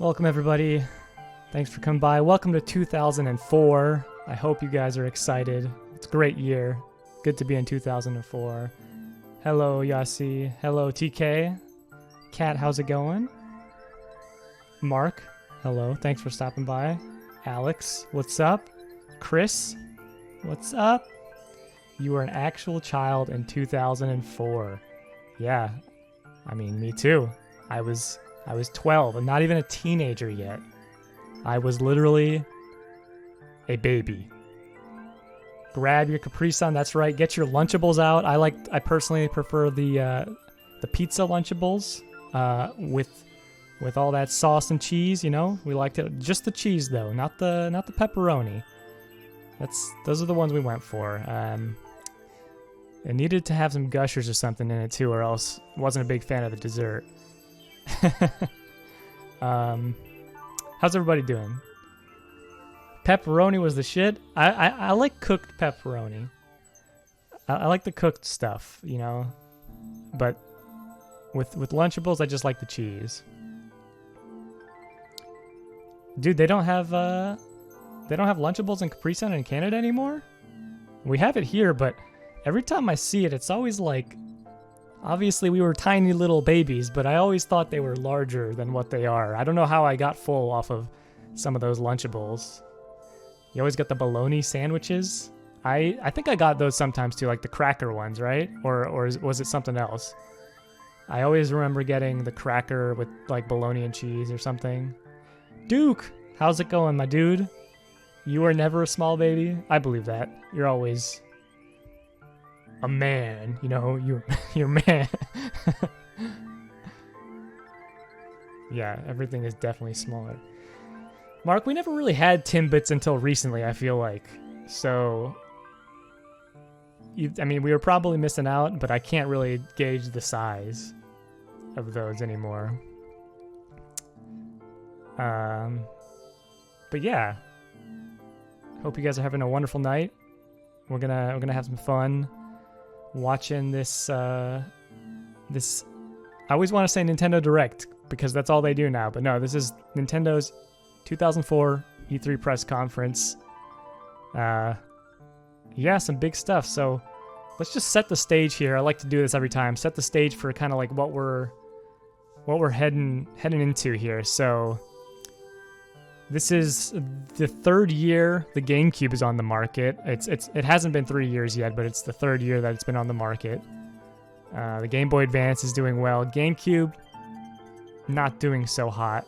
Welcome everybody. Thanks for coming by. Welcome to 2004. I hope you guys are excited. It's a great year. Good to be in 2004. Hello Yasi. Hello TK. Kat, how's it going? Mark, hello. Thanks for stopping by. Alex, what's up? Chris, what's up? You were an actual child in 2004. Yeah, I mean, me too. I was 12 and not even a teenager yet. I was literally a baby. Grab your Capri Sun, that's right. Get your Lunchables out. I personally prefer the pizza Lunchables with all that sauce and cheese, you know? We liked it just the cheese though, not the pepperoni. Those are the ones we went for. It needed to have some Gushers or something in it too, or else I wasn't a big fan of the dessert. How's everybody doing? Pepperoni was the shit. I like cooked pepperoni. I like the cooked stuff, you know. But with Lunchables, I just like the cheese. Dude, they don't have Lunchables and Capri Sun in Canada anymore? We have it here, but every time I see it, it's always like, obviously we were tiny little babies, but I always thought they were larger than what they are. I don't know how I got full off of some of those Lunchables. You always get the bologna sandwiches. I think I got those sometimes too, like the cracker ones, right? Or was it something else? I always remember getting the cracker with like bologna and cheese or something. Duke, how's it going, my dude? You were never a small baby? I believe that. You're always a man, you know, you're man. Yeah, everything is definitely smaller. Mark, we never really had Timbits until recently, I feel like. So, I mean, we were probably missing out, but I can't really gauge the size of those anymore. But yeah, hope you guys are having a wonderful night. We're gonna have some fun watching this I always want to say Nintendo Direct because that's all they do now, but no, this is Nintendo's 2004 E3 press conference. Yeah, some big stuff. So let's just set the stage here. I like to do this every time. Set the stage for kind of like what we're heading into here. So this is the third year the GameCube is on the market. It hasn't been 3 years yet, but it's the third year that it's been on the market. The Game Boy Advance is doing well. GameCube, not doing so hot.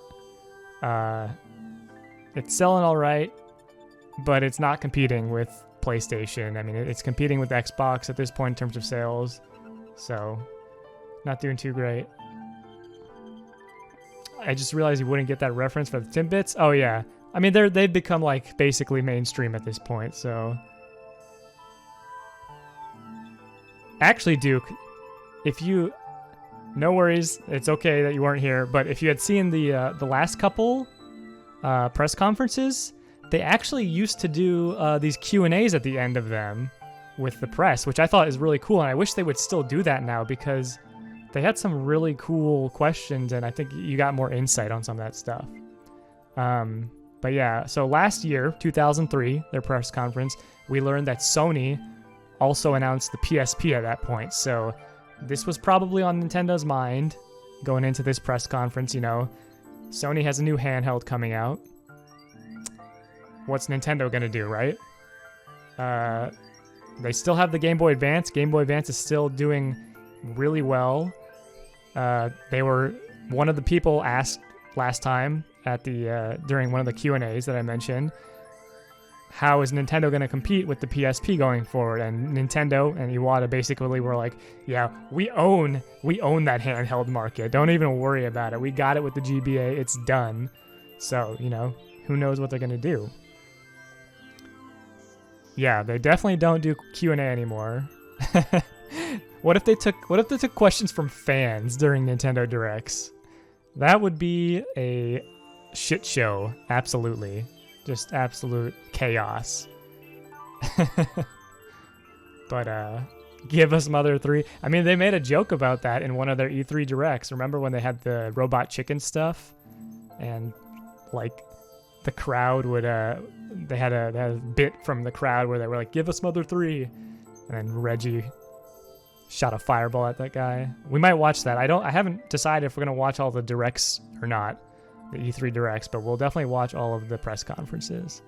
It's selling all right, but it's not competing with PlayStation. I mean, it's competing with Xbox at this point in terms of sales, so not doing too great. I just realized you wouldn't get that reference for the Timbits. Oh yeah, I mean they've become like basically mainstream at this point. So actually, Duke, no worries, it's okay that you weren't here. But if you had seen the last couple press conferences, they actually used to do these Q&As at the end of them with the press, which I thought is really cool, and I wish they would still do that now because they had some really cool questions, and I think you got more insight on some of that stuff. But yeah, so last year, 2003, their press conference, we learned that Sony also announced the PSP at that point. So this was probably on Nintendo's mind going into this press conference, you know. Sony has a new handheld coming out. What's Nintendo gonna do, right? They still have the Game Boy Advance. Game Boy Advance is still doing really well. They were one of the people asked last time at the during one of the Q&As that I mentioned, how is Nintendo going to compete with the PSP going forward? And Nintendo and Iwata basically were like, yeah, we own that handheld market. Don't even worry about it. We got it with the GBA. It's done. So, you know, who knows what they're going to do. Yeah, they definitely don't do Q&A anymore. What if they took questions from fans during Nintendo Directs? That would be a shit show. Absolutely. Just absolute chaos. But give us Mother 3. I mean, they made a joke about that in one of their E3 Directs. Remember when they had the robot chicken stuff? And like the crowd would they had a bit from the crowd where they were like, give us Mother 3, and then Reggie shot a fireball at that guy. We might watch that. I haven't decided if we're gonna watch all the directs or not, the E3 directs, but we'll definitely watch all of the press conferences.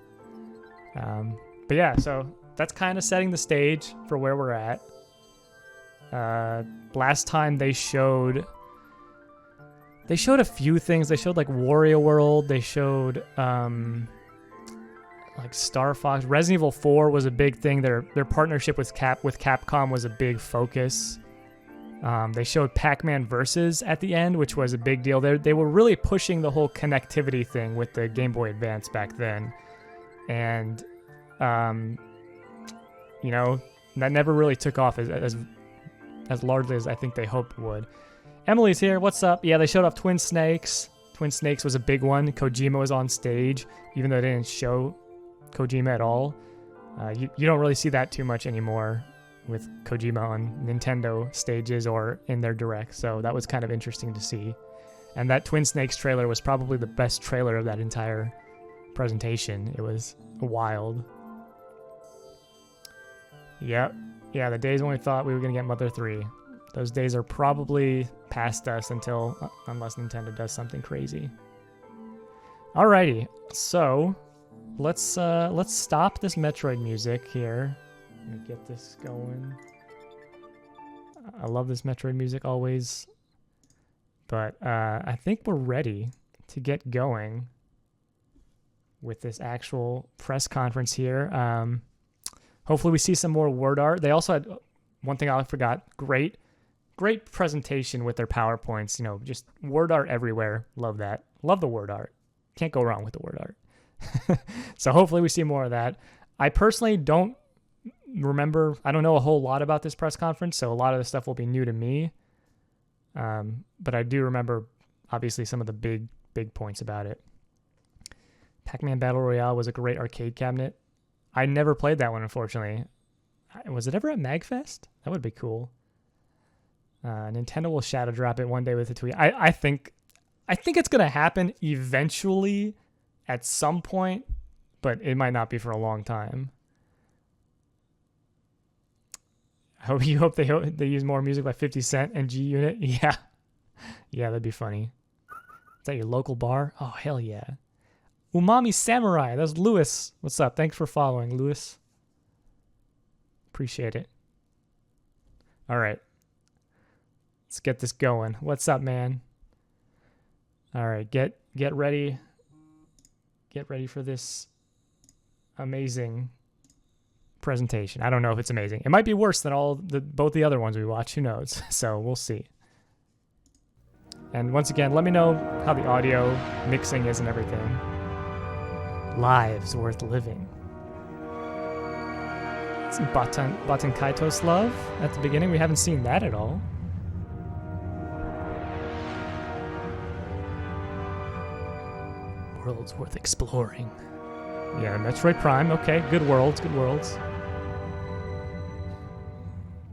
But yeah, so that's kind of setting the stage for where we're at. Last time they showed a few things. They showed like Wario World. They showed like Star Fox. Resident Evil 4 was a big thing. Their partnership with Capcom was a big focus. They showed Pac-Man Versus at the end, which was a big deal. They were really pushing the whole connectivity thing with the Game Boy Advance back then, and you know, that never really took off as largely as I think they hoped it would. Emily's here. What's up? Yeah, they showed off Twin Snakes. Twin Snakes was a big one. Kojima was on stage, even though they didn't show Kojima at all. You don't really see that too much anymore with Kojima on Nintendo stages or in their direct, so that was kind of interesting to see. And that Twin Snakes trailer was probably the best trailer of that entire presentation. It was wild. Yep. Yeah, the days when we thought we were going to get Mother 3. Those days are probably past us unless Nintendo does something crazy. Alrighty, so let's stop this Metroid music here. Let me get this going. I love this Metroid music always, but I think we're ready to get going with this actual press conference here. Hopefully we see some more word art. They also had one thing I forgot. Great presentation with their PowerPoints. You know, just word art everywhere. Love that. Love the word art. Can't go wrong with the word art. So hopefully we see more of that. I personally don't remember. I don't know a whole lot about this press conference, so a lot of the stuff will be new to me. But I do remember, obviously, some of the big points about it. Pac-Man Battle Royale was a great arcade cabinet. I never played that one, unfortunately. Was it ever at MagFest? That would be cool. Nintendo will shadow drop it one day with a tweet. I think it's gonna happen eventually, at some point, but it might not be for a long time. You hope they use more music by 50 Cent and G Unit. Yeah, that'd be funny. Is that your local bar? Oh hell yeah. Umami Samurai, that's Lewis. What's up? Thanks for following, Lewis. Appreciate it. All right. Let's get this going. What's up, man? All right, get ready. Get ready for this amazing presentation. I don't know if it's amazing. It might be worse than both the other ones we watch. Who knows? So we'll see. And once again, let me know how the audio mixing is and everything. Lives worth living. Some Batan Kaitos love at the beginning. We haven't seen that at all. Worlds worth exploring. Yeah, Metroid Prime. Okay, good worlds, good worlds.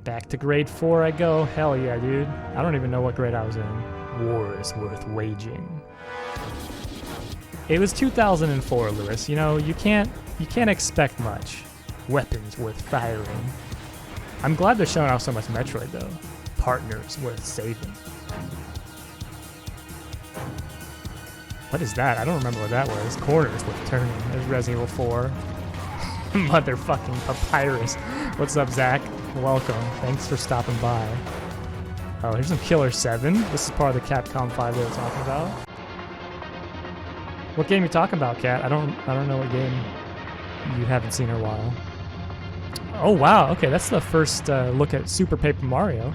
Back to grade 4 I go. Hell yeah, dude. I don't even know what grade I was in. War is worth waging. It was 2004, Lewis. You know, you can't expect much. Weapons worth firing. I'm glad they're showing off so much Metroid, though. Partners worth saving. What is that? I don't remember what that was. Corners worth turning. There's Resident Evil 4. Motherfucking Papyrus. What's up, Zach? Welcome. Thanks for stopping by. Oh, here's some Killer 7. This is part of the Capcom 5 they were talking about. What game are you talking about, Kat? I don't know what game you haven't seen in a while. Oh wow, okay, that's the first look at Super Paper Mario.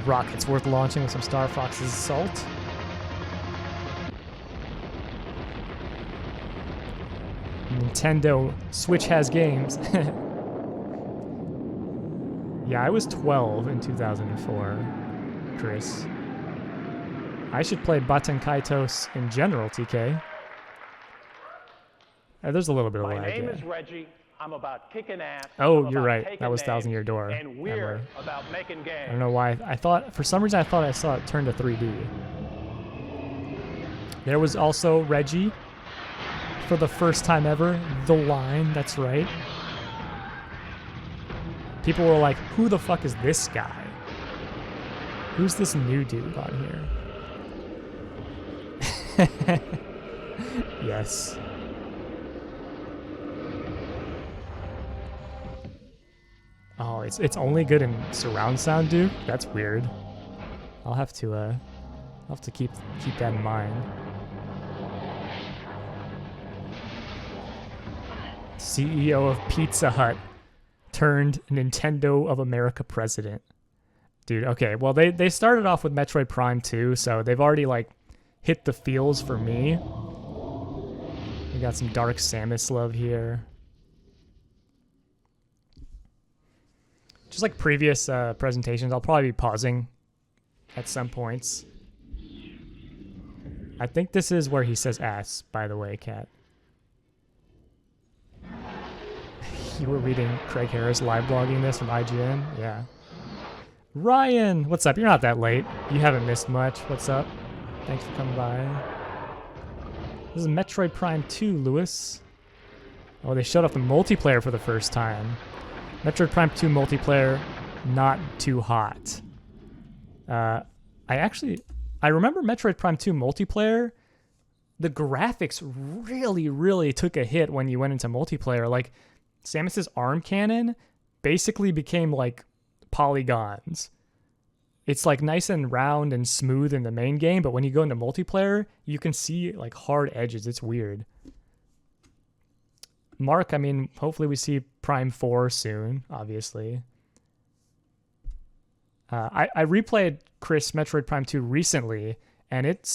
Rockets worth launching with some Star Fox's Assault. Nintendo Switch has games. Yeah, I was 12 in 2004, Chris. I should play Batan Kaitos in general, TK. There's a little bit of lag. My name is Reggie. I'm about kicking ass. Oh, you're right. That was Thousand Year Door. And we're about making games. I don't know why. I thought, for some reason, I thought I saw it turn to 3D. There was also Reggie for the first time ever. The Line, that's right. People were like, who the fuck is this guy? Who's this new dude on here? Yes. Oh, it's only good in surround sound, dude? That's weird. I'll have to keep that in mind. CEO of Pizza Hut turned Nintendo of America president. Dude, okay. Well, they started off with Metroid Prime 2, so they've already like hit the feels for me. We got some Dark Samus love here. Just like previous presentations, I'll probably be pausing at some points. I think this is where he says ass, by the way, Kat. You were reading Craig Harris live blogging this from IGN? Yeah. Ryan, what's up? You're not that late. You haven't missed much. What's up? Thanks for coming by. This is Metroid Prime 2, Lewis. Oh, they showed off the multiplayer for the first time. Metroid Prime 2 multiplayer, not too hot. I remember Metroid Prime 2 multiplayer. The graphics really, really took a hit when you went into multiplayer. Like, Samus's arm cannon basically became like polygons. It's like nice and round and smooth in the main game, but when you go into multiplayer, you can see like hard edges. It's weird. Mark, I mean, hopefully we see Prime 4 soon, obviously. I replayed Chris Metroid Prime 2 recently, and it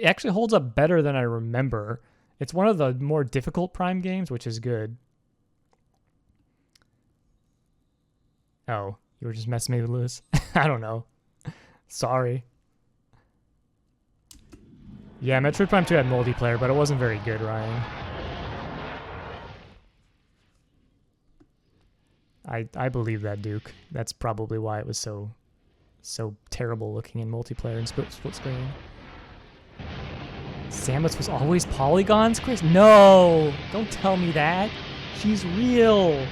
actually holds up better than I remember. It's one of the more difficult Prime games, which is good. Oh, you were just messing me with Lewis? I don't know. Sorry. Yeah, Metroid Prime 2 had multiplayer, but it wasn't very good, Ryan. I believe that, Duke. That's probably why it was so terrible looking in multiplayer and split screen. Samus was always polygons, Chris? No! Don't tell me that. She's real.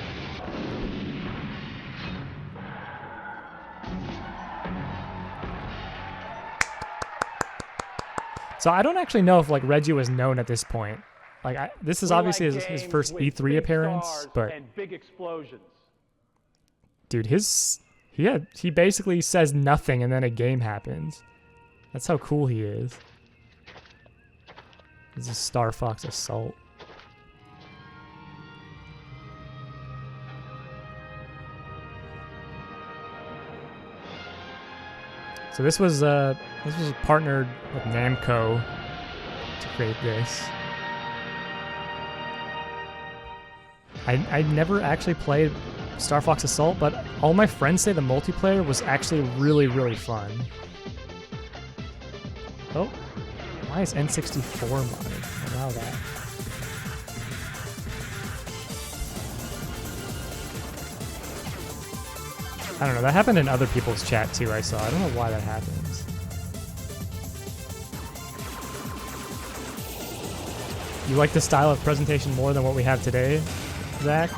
So I don't actually know if like Reggie was known at this point. Like this is obviously his first E3 appearance, but big explosions. Dude, he basically says nothing and then a game happens. That's how cool he is. This is Star Fox Assault. So this was partnered with Namco to create this. I never actually played Star Fox Assault, but all my friends say the multiplayer was actually really, really fun. Oh, why is N64 modded? Allow that. I don't know, that happened in other people's chat too, I saw. I don't know why that happens. You like the style of presentation more than what we have today, Zach?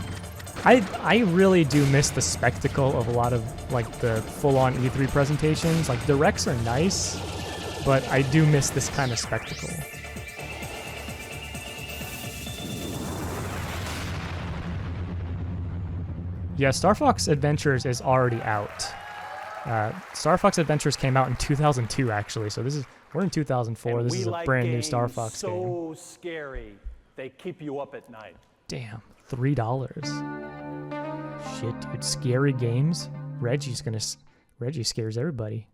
I really do miss the spectacle of a lot of like the full-on E3 presentations. Like directs are nice, but I do miss this kind of spectacle. Yeah, Star Fox Adventures is already out. Star Fox Adventures came out in 2002, actually. So we're in 2004. This is a brand new Star Fox game. So scary, they keep you up at night. Damn, $3. Shit, dude, scary games. Reggie scares everybody.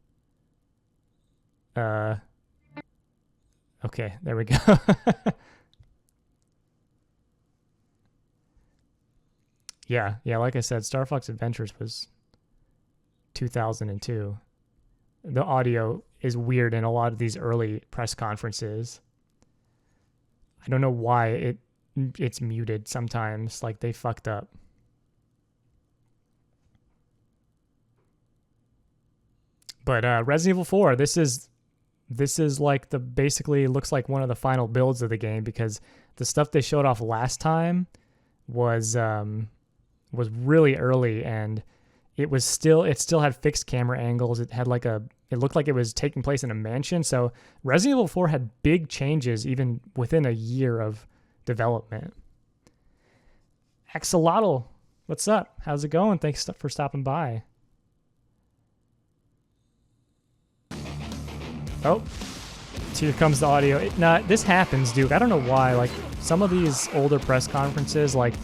Okay, there we go. Yeah, like I said, Star Fox Adventures was 2002. The audio is weird in a lot of these early press conferences. I don't know why it's muted sometimes, like they fucked up. But Resident Evil 4, this is this is like basically looks like one of the final builds of the game, because the stuff they showed off last time was really early, and it still had fixed camera angles. It had it looked like it was taking place in a mansion. So Resident Evil 4 had big changes even within a year of development. Axolotl, what's up? How's it going? Thanks for stopping by. Oh, here comes the audio. This happens, Duke. I don't know why. Like, some of these older press conferences, like,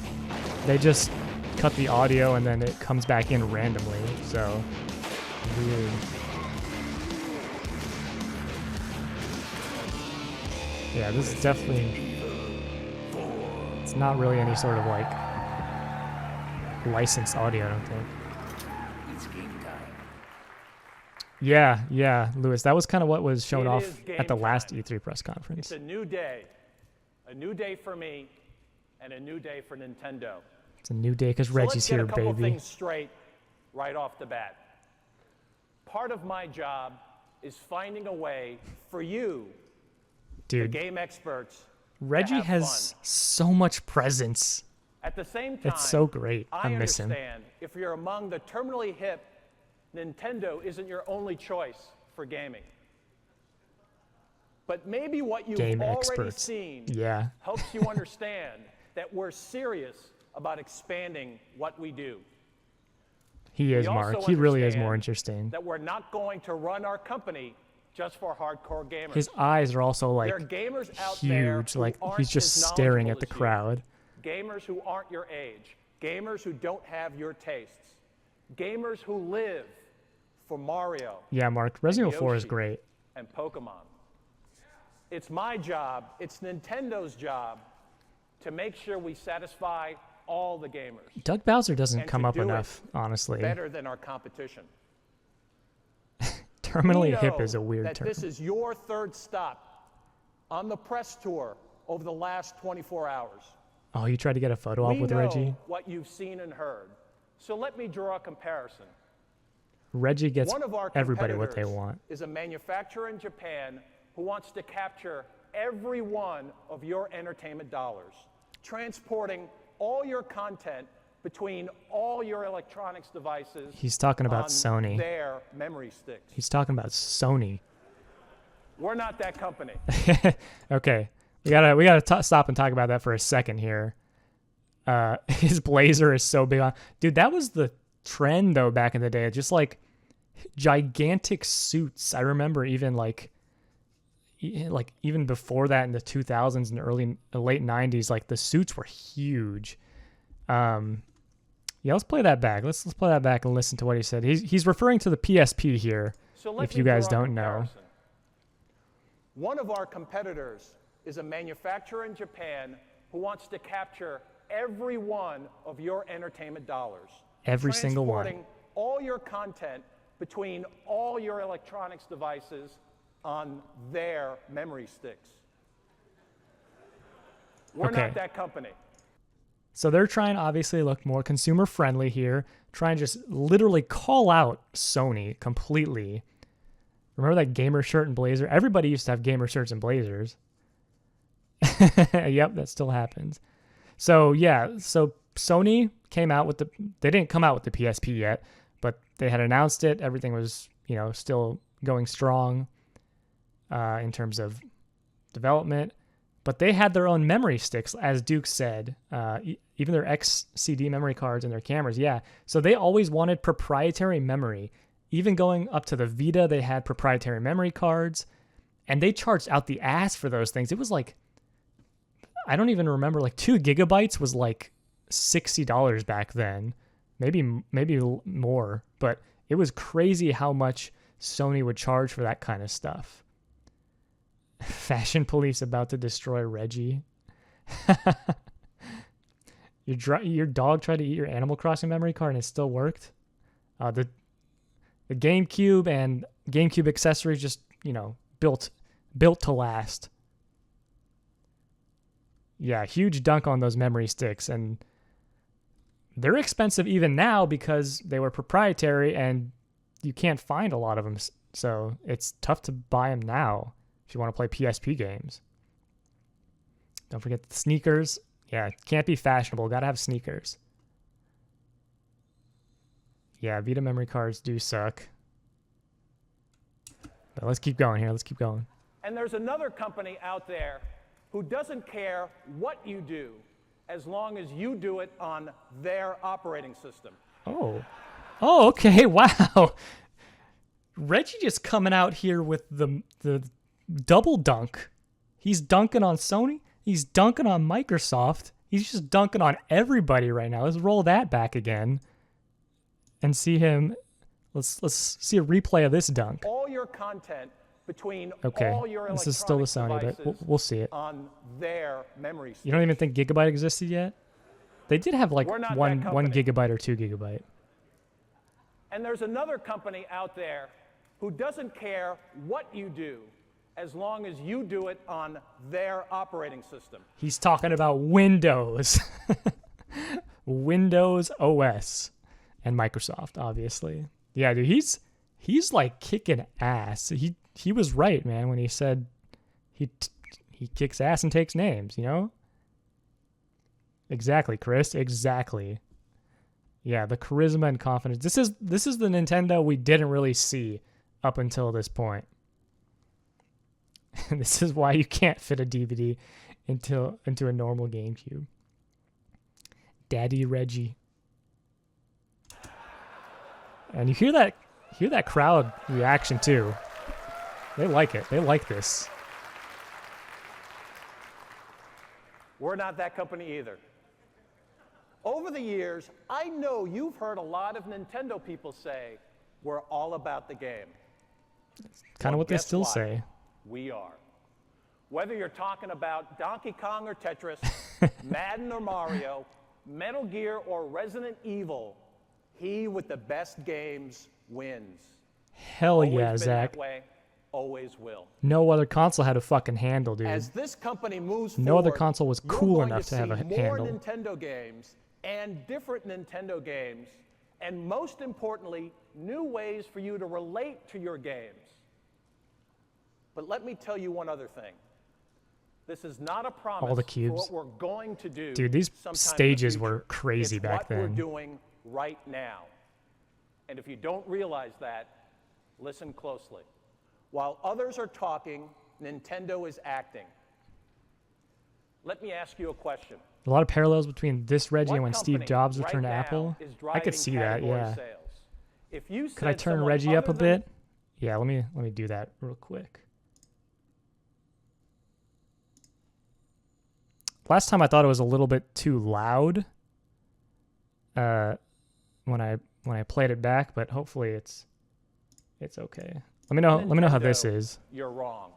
they just cut the audio and then it comes back in randomly. So, weird. Yeah, this is definitely... It's not really any sort of, like, licensed audio, I don't think. Yeah, Lewis. That was kind of what was shown off at the last E3 press conference. It's a new day for me, and a new day for Nintendo. It's a new day because Reggie's here, baby. Let's get a couple things straight right off the bat. Part of my job is finding a way for you, the game experts, Reggie has so much presence. At the same time, it's so great. I miss him. If you're among the terminally hip, Nintendo isn't your only choice for gaming. But maybe what you've already seen helps you understand that we're serious about expanding what we do. He is, Mark. He really is more interesting. That we're not going to run our company just for hardcore gamers. His eyes are also like gamers out huge, like he's just staring at the crowd. Gamers who aren't your age, gamers who don't have your tastes, gamers who live for Mario. Yeah, Mark, Resident Evil 4 is great. And Pokemon. It's my job, it's Nintendo's job to make sure we satisfy all the gamers. Doug Bowser doesn't come up enough, honestly. Better than our competition. Terminally hip is a weird term. This is your third stop on the press tour over the last 24 hours. Oh, you tried to get a photo op with Reggie? We know what you've seen and heard. So let me draw a comparison. Reggie gets everybody what they want. Is a manufacturer in Japan who wants to capture every one of your entertainment dollars, transporting all your content between all your electronics devices. He's talking about Sony. Their memory sticks. He's talking about Sony. We're not that company. Okay, we gotta stop and talk about that for a second here. His blazer is so big on, dude. That was the trend though back in the day. Just like gigantic suits. I remember even like even before that in the 2000s and late 90s, like the suits were huge. Yeah, let's play that back. Let's play that back and listen to what he said. He's referring to the PSP here, if you guys don't know. One of our competitors is a manufacturer in Japan who wants to capture every one of your entertainment dollars. Every single one. Transporting all your content between all your electronics devices on their memory sticks. We're not that company. So they're trying to obviously look more consumer friendly here, trying to just literally call out Sony completely. Remember that gamer shirt and blazer? Everybody used to have gamer shirts and blazers. Yep, that still happens. So yeah, so Sony came out with they didn't come out with the PSP yet, but they had announced it. Everything was, still going strong in terms of development. But they had their own memory sticks, as Duke said, even their XCD memory cards and their cameras. Yeah, so they always wanted proprietary memory. Even going up to the Vita, they had proprietary memory cards, and they charged out the ass for those things. It was like, I don't even remember, like 2 gigabytes was like $60 back then, maybe more, but it was crazy how much Sony would charge for that kind of stuff. Fashion police about to destroy Reggie. Your dog tried to eat your Animal Crossing memory card and it still worked. The GameCube and GameCube accessories just, built to last. Yeah, huge dunk on those memory sticks, and they're expensive even now because they were proprietary, and you can't find a lot of them, so it's tough to buy them now if you want to play PSP games. Don't forget the sneakers. Yeah, can't be fashionable. Gotta have sneakers. Yeah, Vita memory cards do suck. But let's keep going here. Let's keep going. And there's another company out there who doesn't care what you do as long as you do it on their operating system. Oh. Oh, okay. Wow. Reggie just coming out here with the double dunk. He's dunking on Sony. He's dunking on Microsoft. He's just dunking on everybody right now. Let's roll that back again and see him. Let's see a replay of this dunk. All your content between Okay, all your this is still the Sony, but we'll see it. On their memory stick. You don't even think Gigabyte existed yet? They did have like We're not that one company. gigabyte or 2 gigabyte. And there's another company out there who doesn't care what you do as long as you do it on their operating system. He's talking about Windows. Windows OS and Microsoft, obviously. Yeah, dude, he's like kicking ass. He was right, man, when he said he kicks ass and takes names, you know? Exactly, Chris. Exactly. Yeah, the charisma and confidence. This is the Nintendo we didn't really see up until this point. This is why you can't fit a DVD into a normal GameCube. Daddy Reggie. And you hear that crowd reaction too. They like it. They like this. We're not that company either. Over the years, I know you've heard a lot of Nintendo people say, we're all about the game. Kind of what they guess still what? say. We are. Whether you're talking about Donkey Kong or Tetris, Madden or Mario, Metal Gear or Resident Evil, he with the best games wins. Hell Always yeah, been Zach. That way, always will. No other console had a fucking handle, dude. As this company moves No other forward, console was you're cool going enough to have a see handle. More Nintendo games and different Nintendo games, and most importantly, new ways for you to relate to your games. But let me tell you one other thing. This is not a promise All the for cubes. what we're going to do. Dude, these sometime in the stages were future. crazy It's back what then. we're doing right now. And if you don't realize that, listen closely. While others are talking, Nintendo is acting. Let me ask you a question. A lot of parallels between this Reggie What and when Steve company Jobs right returned to now Apple. is I could driving see that, category yeah. sales? If you Could I said turn someone Reggie up a other than- bit? Yeah, let me do that real quick. Last time I thought it was a little bit too loud when I played it back, but hopefully it's okay. Let me know how this Nintendo, is. You're wrong.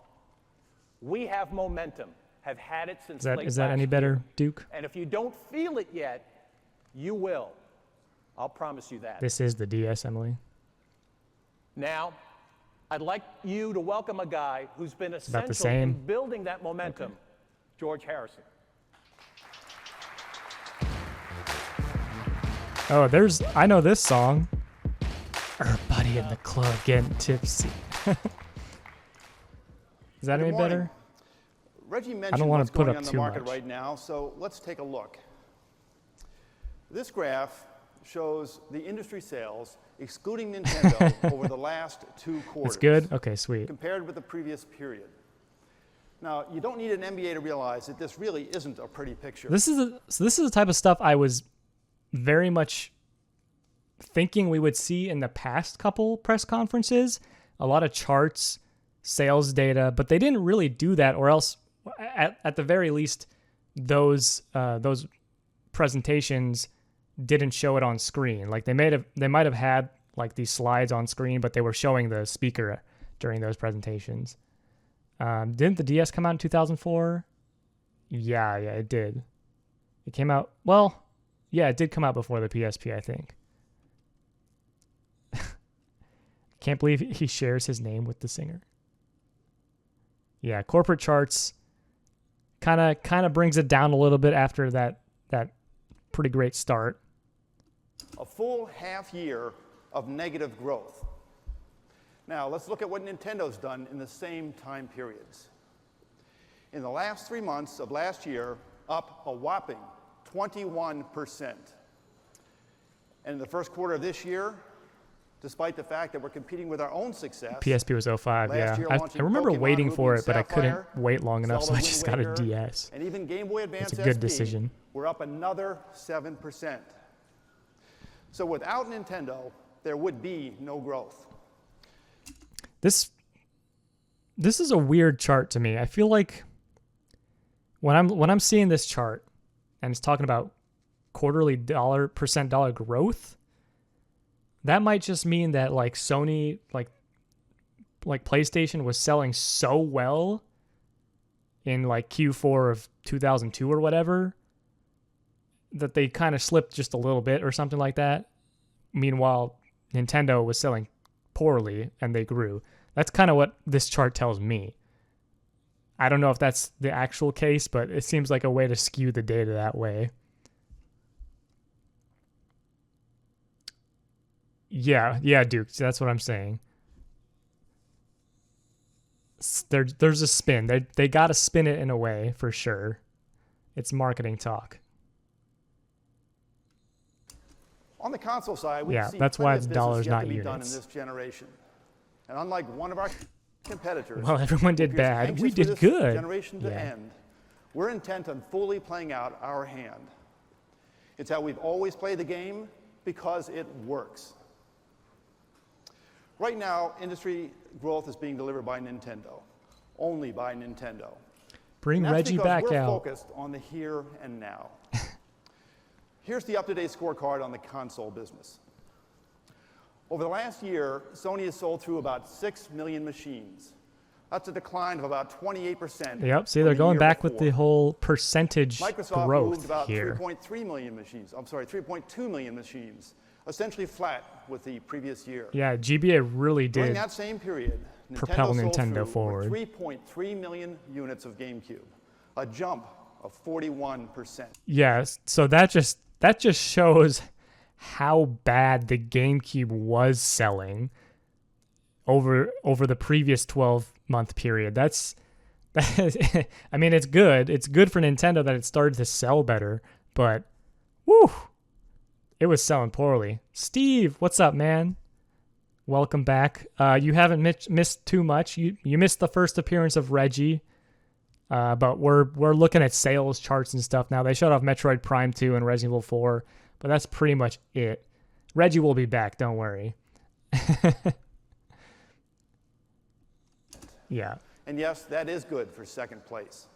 We have momentum, have had it since late Is that any last better, year. Duke? And if you don't feel it yet, you will. I'll promise you that. This is the DS, Emily. Now, I'd like you to welcome a guy who's been about essential the same. in building that momentum, George Harrison. Oh, I know this song. Everybody in the club getting tipsy. Is that any Good morning. better? Reggie I don't mentioned wanna what's put going up on in the too market much. right now, so let's take a look. This graph shows the industry sales, excluding Nintendo, over the last 2 quarters. It's good? Okay, sweet. Compared with the previous period. Now, you don't need an MBA to realize that this really isn't a pretty picture. This is the type of stuff I was very much thinking we would see in the past couple press conferences. A lot of charts, sales data, but they didn't really do that, or else at the very least those presentations didn't show it on screen. Like they might have had like these slides on screen, but they were showing the speaker during those presentations. Didn't the DS come out in 2004? Yeah, it did. It came out, well, yeah, it did come out before the PSP, I think. Can't believe he shares his name with the singer. Yeah, corporate charts kind of brings it down a little bit after that pretty great start. A full half year of negative growth. Now, let's look at what Nintendo's done in the same time periods. In the last 3 months of last year, up a whopping 21%. And in the first quarter of this year, despite the fact that we're competing with our own success. PSP was 05, last yeah. year I launching remember Pokemon waiting Ruby for and it, but I couldn't Sapphire, wait long enough, so Zelda I Wind just got a Waker, DS. And even Game Boy Advance It's a good SP, decision. we're up another 7%. So without Nintendo, there would be no growth. This is a weird chart to me. I feel like when I'm seeing this chart and it's talking about quarterly dollar growth, that might just mean that like Sony, like PlayStation was selling so well in like Q4 of 2002 or whatever that they kind of slipped just a little bit or something like that. Meanwhile, Nintendo was selling poorly and they grew. That's kind of what this chart tells me. I don't know if that's the actual case, but it seems like a way to skew the data that way. Yeah, Duke. That's what I'm saying. There's a spin. They got to spin it in a way for sure. It's marketing talk. On the console side, we've seen that's why plenty it's of dollars, business yet not to be done in units. this generation. And unlike one of our competitors, Well, everyone who did appears bad. anxious We for did this good. generation to end, we're intent on fully playing out our hand. It's how we've always played the game because it works. Right now, industry growth is being delivered by Nintendo, only by Nintendo. Bring And that's Reggie because back we're out. focused on the here and now. Here's the up-to-date scorecard on the console business. Over the last year, Sony has sold through about 6 million machines. That's a decline of about 28%. Yep, see, from they're the going year back with before. the whole percentage Microsoft growth moved about here. 3.3 million machines. 3.2 million machines, essentially flat with the previous year. Yeah, GBA really During did. that same period, propel Nintendo sold Nintendo through forward. 3.3 million units of GameCube, a jump of 41%. Yes, so that just shows how bad the GameCube was selling over the previous 12-month period. I mean, it's good. It's good for Nintendo that it started to sell better, but woo, it was selling poorly. Steve, what's up, man? Welcome back. You haven't missed too much. You missed the first appearance of Reggie, but we're looking at sales charts and stuff now. They showed off Metroid Prime 2 and Resident Evil 4, but that's pretty much it. Reggie will be back. Don't worry. Yeah. And yes, that is good for second place.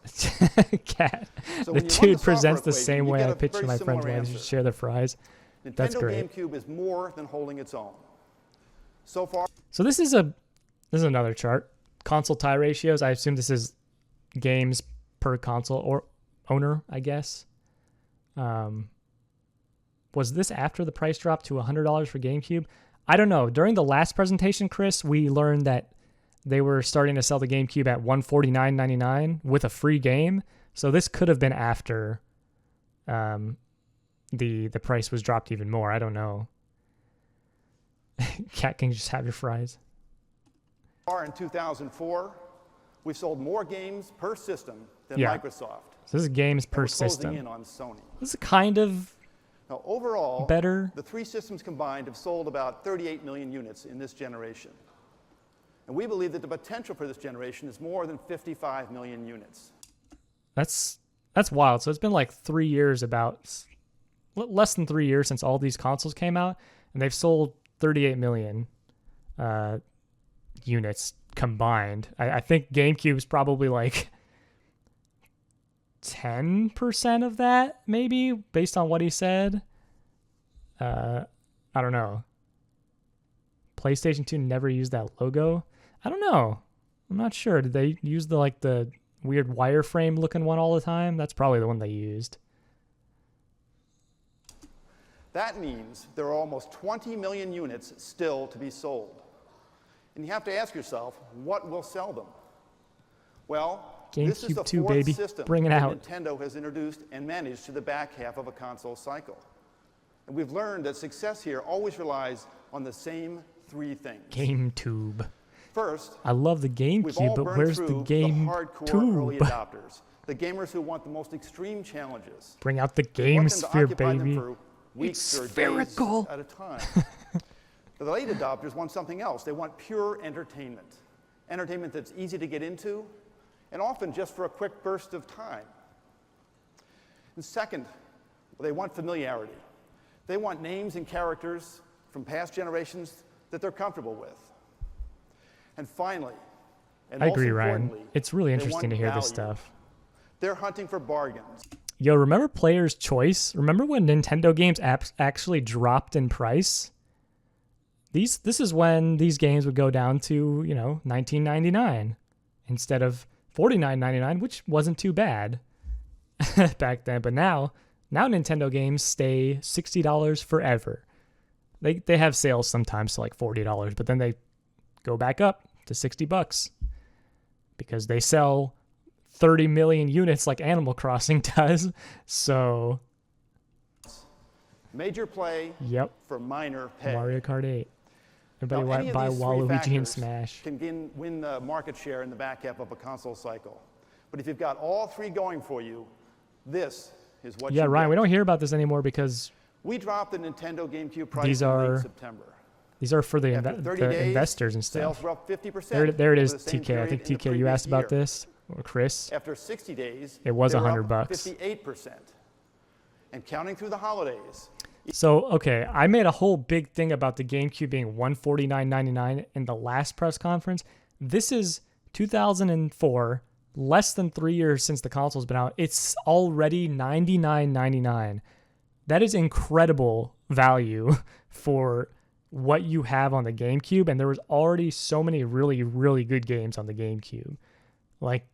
Cat. So The when you run dude software presents the equation, same you way get I a pitch to very my friends similar when they answer. share the fries. That's Nintendo great. GameCube is more than holding its own. So far, So this is another chart. Console tie ratios. I assume this is games per console or owner, I guess. Was this after the price drop to $100 for GameCube? I don't know. During the last presentation, Chris, we learned that they were starting to sell the GameCube at $149.99 with a free game. So this could have been after the price was dropped even more. I don't know. Cat, can you just have your fries? in 2004, we've sold more games per system than Yeah. Microsoft. So this is games per We're closing system. in on Sony. This is kind of Now, overall, better. the three systems combined have sold about 38 million units in this generation. And we believe that the potential for this generation is more than 55 million units. That's wild. So it's been like 3 years, less than 3 years since all these consoles came out, and they've sold 38 million units combined. I think GameCube's probably like 10% of that, maybe, based on what he said. I don't know. PlayStation 2 never used that logo. I don't know. I'm not sure. Did they use the weird wireframe looking one all the time? That's probably the one they used. That means there are almost 20 million units still to be sold. And you have to ask yourself, what will sell them? Well, this is GameCube the 2, fourth baby. system Bring it that out. Nintendo has introduced and managed to the back half of a console cycle. And we've learned that success here always relies on the same three things. GameTube. First, I love the we've all GameCube, but burned where's through the Game hardcore early Tube? adopters, the gamers who want the most extreme challenges. Bring out the We Game want them to Sphere, occupy them baby. for weeks or spherical. days at a time. But the late adopters want something else. They want pure entertainment. Entertainment that's easy to get into, and often just for a quick burst of time. And second, they want familiarity. They want names and characters from past generations that they're comfortable with. And finally, and I most agree, Ryan. importantly, It's really they interesting want to hear this value. stuff. They're hunting for bargains. Yo, remember Player's Choice? Remember when Nintendo games actually dropped in price? This is when these games would go down to, you know, $19.99 instead of $49.99, which wasn't too bad back then. But now Nintendo games stay $60 forever. They have sales sometimes to like $40, but then they go back up to $60 because they sell 30 million units like Animal Crossing does. So, Major play yep, for minor pay. Mario Kart 8. Everybody Now, any of buy these three Waluigi and factors Smash. can win the market share in the back half of a console cycle. But if you've got all three going for you, this is what Yeah, you Ryan, get. we don't hear about this anymore because We dropped the Nintendo GameCube price These in are late September. these are for the, After 30 days, investors and stuff. Sales were up 50%. There it is, over the same TK. I period think in the TK, you asked previous about year. this, or Chris. After 60 days, It was they were $100. up 58%. And counting through the holidays, So, okay, I made a whole big thing about the GameCube being $149.99 in the last press conference. This is 2004, less than 3 years since the console's been out. It's already $99.99. That is incredible value for what you have on the GameCube, and there was already so many really, really good games on the GameCube. Like,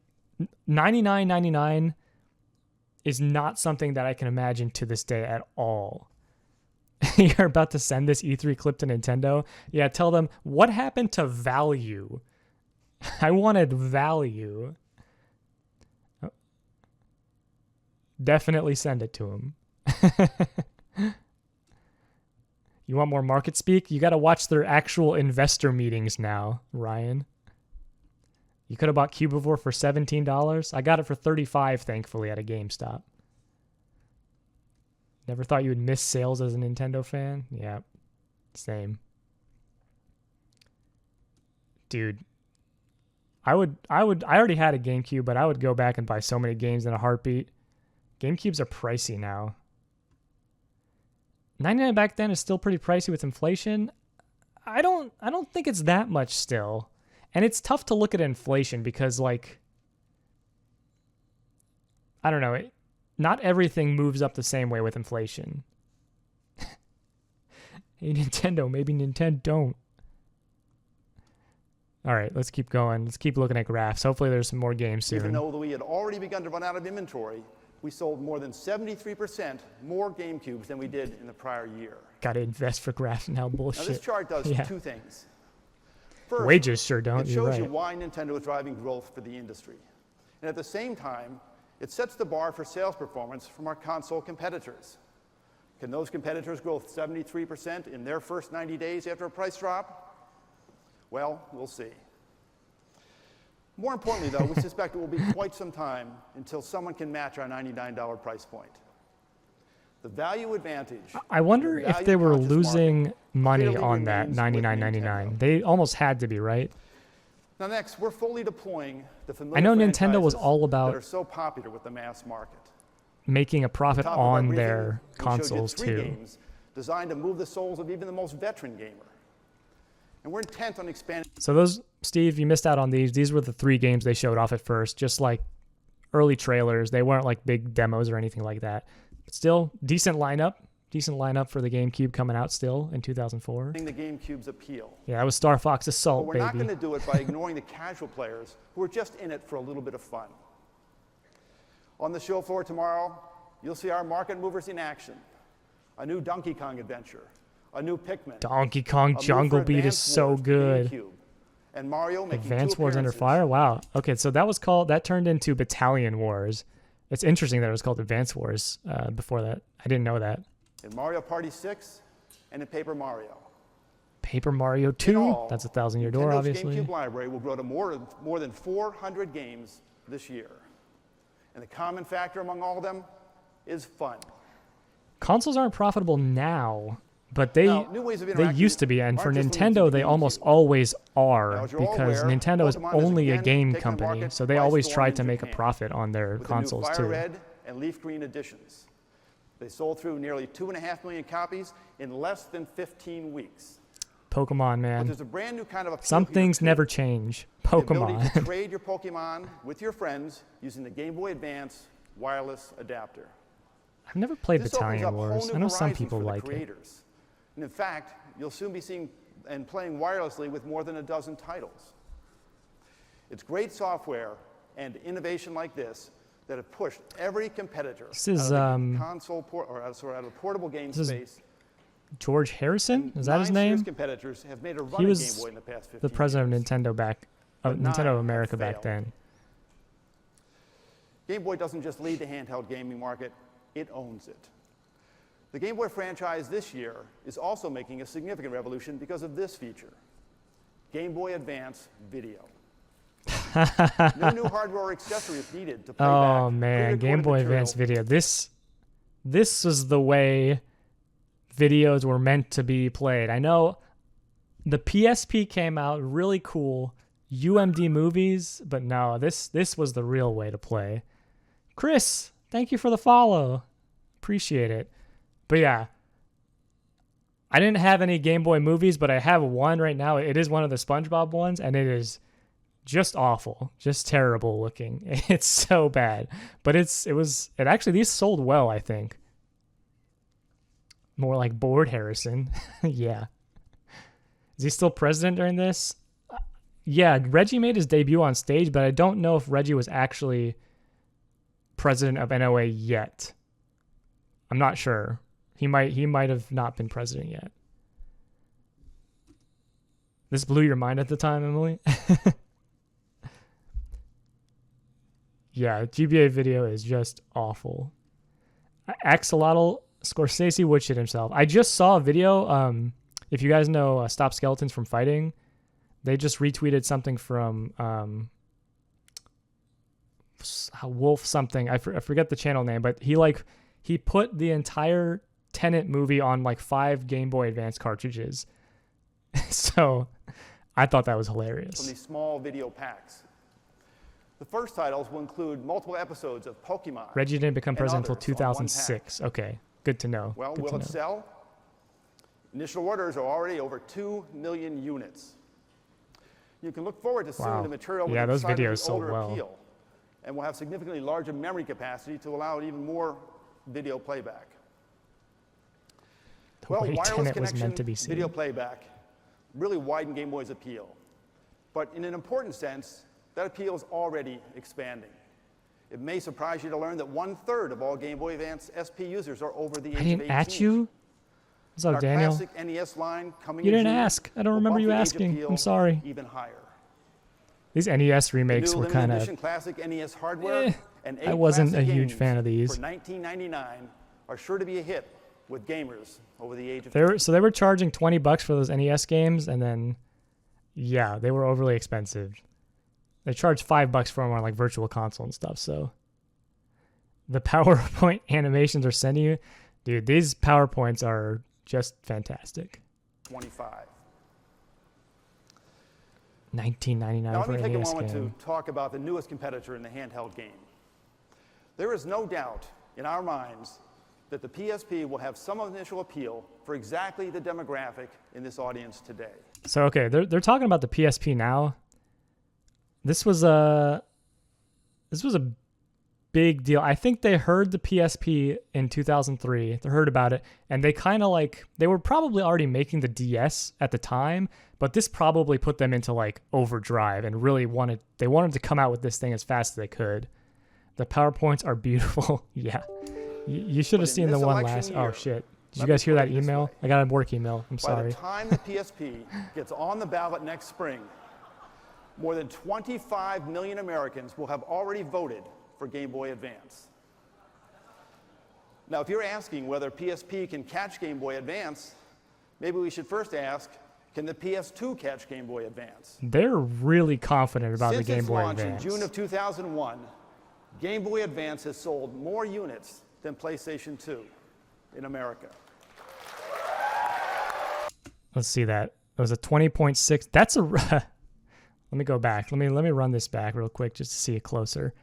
$99.99 is not something that I can imagine to this day at all. You're about to send this E3 clip to Nintendo? Yeah, tell them, what happened to value? I wanted value. Definitely send it to him. You want more market speak? You got to watch their actual investor meetings now, Ryan. You could have bought Cubivore for $17. I got it for $35, thankfully, at a GameStop. Never thought you would miss sales as a Nintendo fan? Yeah, same. Dude, I already had a GameCube, but I would go back and buy so many games in a heartbeat. GameCubes are pricey now. 99 back then is still pretty pricey with inflation. I don't think it's that much still. And it's tough to look at inflation because, like, I don't know, not everything moves up the same way with inflation. Hey, Nintendo, maybe Nintendo don't. All right, let's keep going. Let's keep looking at graphs. Hopefully there's some more games even soon. though we had already begun to run out of inventory, we sold more than 73% more GameCubes than we did in the prior year. Gotta invest for graphs now, Now, bullshit. this chart does Yeah. two things. First, Wages sure don't, it you're shows you right. why Nintendo is driving growth for the industry. And at the same time, it sets the bar for sales performance from our console competitors. Can those competitors grow 73% in their first 90 days after a price drop? Well, we'll see. More importantly, though, we suspect it will be quite some time until someone can match our $99 price point. The value advantage. I wonder the if they were value-conscious losing market money clearly on that remains with $99.99. Nintendo. They almost had to be, right? Now next, we're fully deploying the familiar I know Nintendo was franchises all about that are so popular with the mass market. making a profit Top of our on briefing, their we showed you consoles three too. games designed to move the souls of even the most veteran gamer. And we're intent on expanding. So those, Steve, you missed out on these. These were the three games they showed off at first, just like early trailers. They weren't like big demos or anything like that. But still, decent lineup for the GameCube coming out still in 2004. the GameCube's appeal. Yeah, that was Star Fox But Assault, we're not baby. going to do it by ignoring the casual players who are just in it for a little bit of fun. On the show floor tomorrow, you'll see our market movers in action. A new Donkey Kong adventure, a new Pikmin, Donkey Kong a move Jungle for Beat is Advance so Wars for good. GameCube, and Mario making Advance two Wars Under appearances. Fire? Wow. Okay, so that turned into Battalion Wars. It's interesting that it was called Advance Wars before that. I didn't know that. In Mario Party 6 and in Paper Mario. Paper Mario In 2. all, That's a 1,000-year door, Nintendo's obviously. GameCube library will grow to more than 400 games this year. And the common factor among all of them is fun. Consoles aren't profitable now, but they Now, new ways of they interacting used to be, and for aren't just limited Nintendo, to they GameCube. almost always Now, are, as you're all because aware, Nintendo is Pokemon is only a again game taking the company, market so they by always storm try in to make a Japan profit on their with consoles the new too. Fire Red and Leaf Green editions. They sold through nearly 2.5 million copies in less than 15 weeks. Pokemon, But man. there's a brand new kind of appeal Some here, things too. never change. The ability to Pokemon. trade your Pokemon with your friends using the Game Boy Advance wireless adapter. I've never played This opens Battalion up whole Wars. new I know some horizons people for the like it. creators. And in fact, you'll soon be seeing and playing wirelessly with more than a dozen titles. It's great software and innovation like this that have pushed every competitor This is, out of the portable game this is space. George Harrison? Is that his 9 serious name? competitors have made a run He at was Game Boy in the past 15 the president years. of Nintendo But 9 Nintendo of have America back failed. then. Game Boy doesn't just lead the handheld gaming market, it owns it. The Game Boy franchise this year is also making a significant revolution because of this feature, Game Boy Advance Video. No new hardware or accessories needed to play Oh back man, pre-recorded Game Boy material. Advance Video. This was the way videos were meant to be played. I know the PSP came out really cool, UMD movies, but no, this was the real way to play. Chris, thank you for the follow. Appreciate it. But yeah, I didn't have any Game Boy movies, but I have one right now. It is one of the SpongeBob ones, and it is just awful, just terrible looking. It's so bad, but it actually, these sold well, I think. More like Board Harrison. Yeah. Is he still president during this? Yeah, Reggie made his debut on stage, but I don't know if Reggie was actually president of NOA yet. I'm not sure. He might have not been president yet. This blew your mind at the time, Emily? Yeah, GBA Video is just awful. Axolotl Scorsese would shit himself. I just saw a video. If you guys know Stop Skeletons from Fighting, they just retweeted something from Wolf something. I forget the channel name, but he put the entire Tenet movie on like 5 Game Boy Advance cartridges. So I thought that was From hilarious. these small video packs. The first titles will include multiple episodes of Pokemon. Reggie didn't become and president until others on one 2006. Okay, good to know. Well, Good will to it know. sell? Initial orders are already over 2 million units. You can look forward to seeing Wow. the material Yeah, with those decidedly videos sold older well. appeal, and will have significantly larger memory capacity to allow even more video playback. The Well, way wireless Tenet was connection meant to be seen. video playback really widened Game Boy's appeal. But in an important sense, that appeal is already expanding. It may surprise you to learn that 1/3 of all Game Boy Advance SP users are over the age I of 18. didn't at you? What's up, Our Daniel? classic NES line coming You in didn't June ask. I don't will remember bump you the age asking. appeal I'm sorry. Even higher. These NES The remakes new were limited kind edition of. classic NES hardware and 8 I wasn't classic a huge games fan of these. For $19.99 are sure to be a hit with gamers over the age of They were charging $20 for those NES games, and then, yeah, they were overly expensive. They charged $5 for them on like Virtual Console and stuff. So the PowerPoint animations are sending you, dude. These PowerPoints are just fantastic. 25. $19.99 Now let for me an take a NES moment game. to talk about the newest competitor in the handheld game. There is no doubt in our minds that the PSP will have some initial appeal for exactly the demographic in this audience today. So okay, they're talking about the PSP now. This was a big deal. I think they heard the PSP in 2003. They heard about it, and they kind of they were probably already making the DS at the time, but this probably put them into like overdrive and really wanted to come out with this thing as fast as they could. The PowerPoints are beautiful. Yeah, you should have But in seen the this one election last. Oh year, shit! Did you let me guys hear put that it this email? way. I got a work email. I'm By sorry. the time the PSP gets on the ballot next spring, more than 25 million Americans will have already voted for Game Boy Advance. Now, if you're asking whether PSP can catch Game Boy Advance, maybe we should first ask, Can the PS2 catch Game Boy Advance? They're really confident about Since the Game its Boy launch Advance. in June of 2001, Game Boy Advance has sold more units than PlayStation 2 in America. Let's see that. It was a 20.6. That's a. Let me go back. Let me run this back real quick just to see it closer.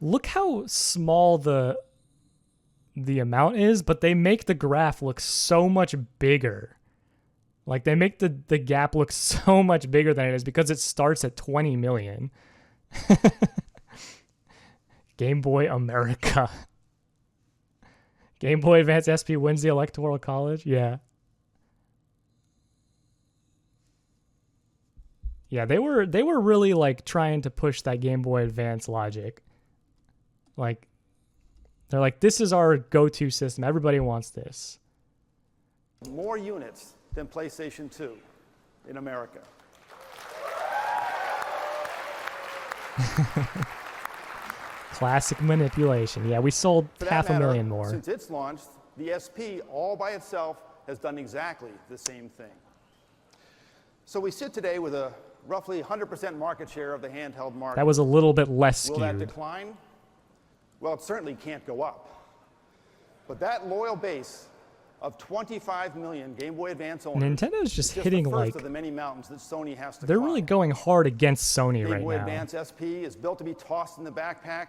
Look how small the amount is, but they make the graph look so much bigger. Like they make the gap look so much bigger than it is because it starts at 20 million. Game Boy America. Game Boy Advance SP wins the Electoral College? Yeah. Yeah, they were really like trying to push that Game Boy Advance logic. Like they're like, this is our go-to system. Everybody wants this. More units than PlayStation 2 in America. Classic manipulation. Yeah, we sold For that half a matter, million more. Since its launch, the SP all by itself has done exactly the same thing. So we sit today with a roughly 100% market share of the handheld market. That was a little bit less Will that skewed. decline? Well, it certainly can't go up. But that loyal base of 25 million Game Boy Advance owners Nintendo's just is hitting the first like of the many mountains that Sony has to they're climb. really going hard against Sony Game right Boy now. Advance SP is built to be tossed in the backpack,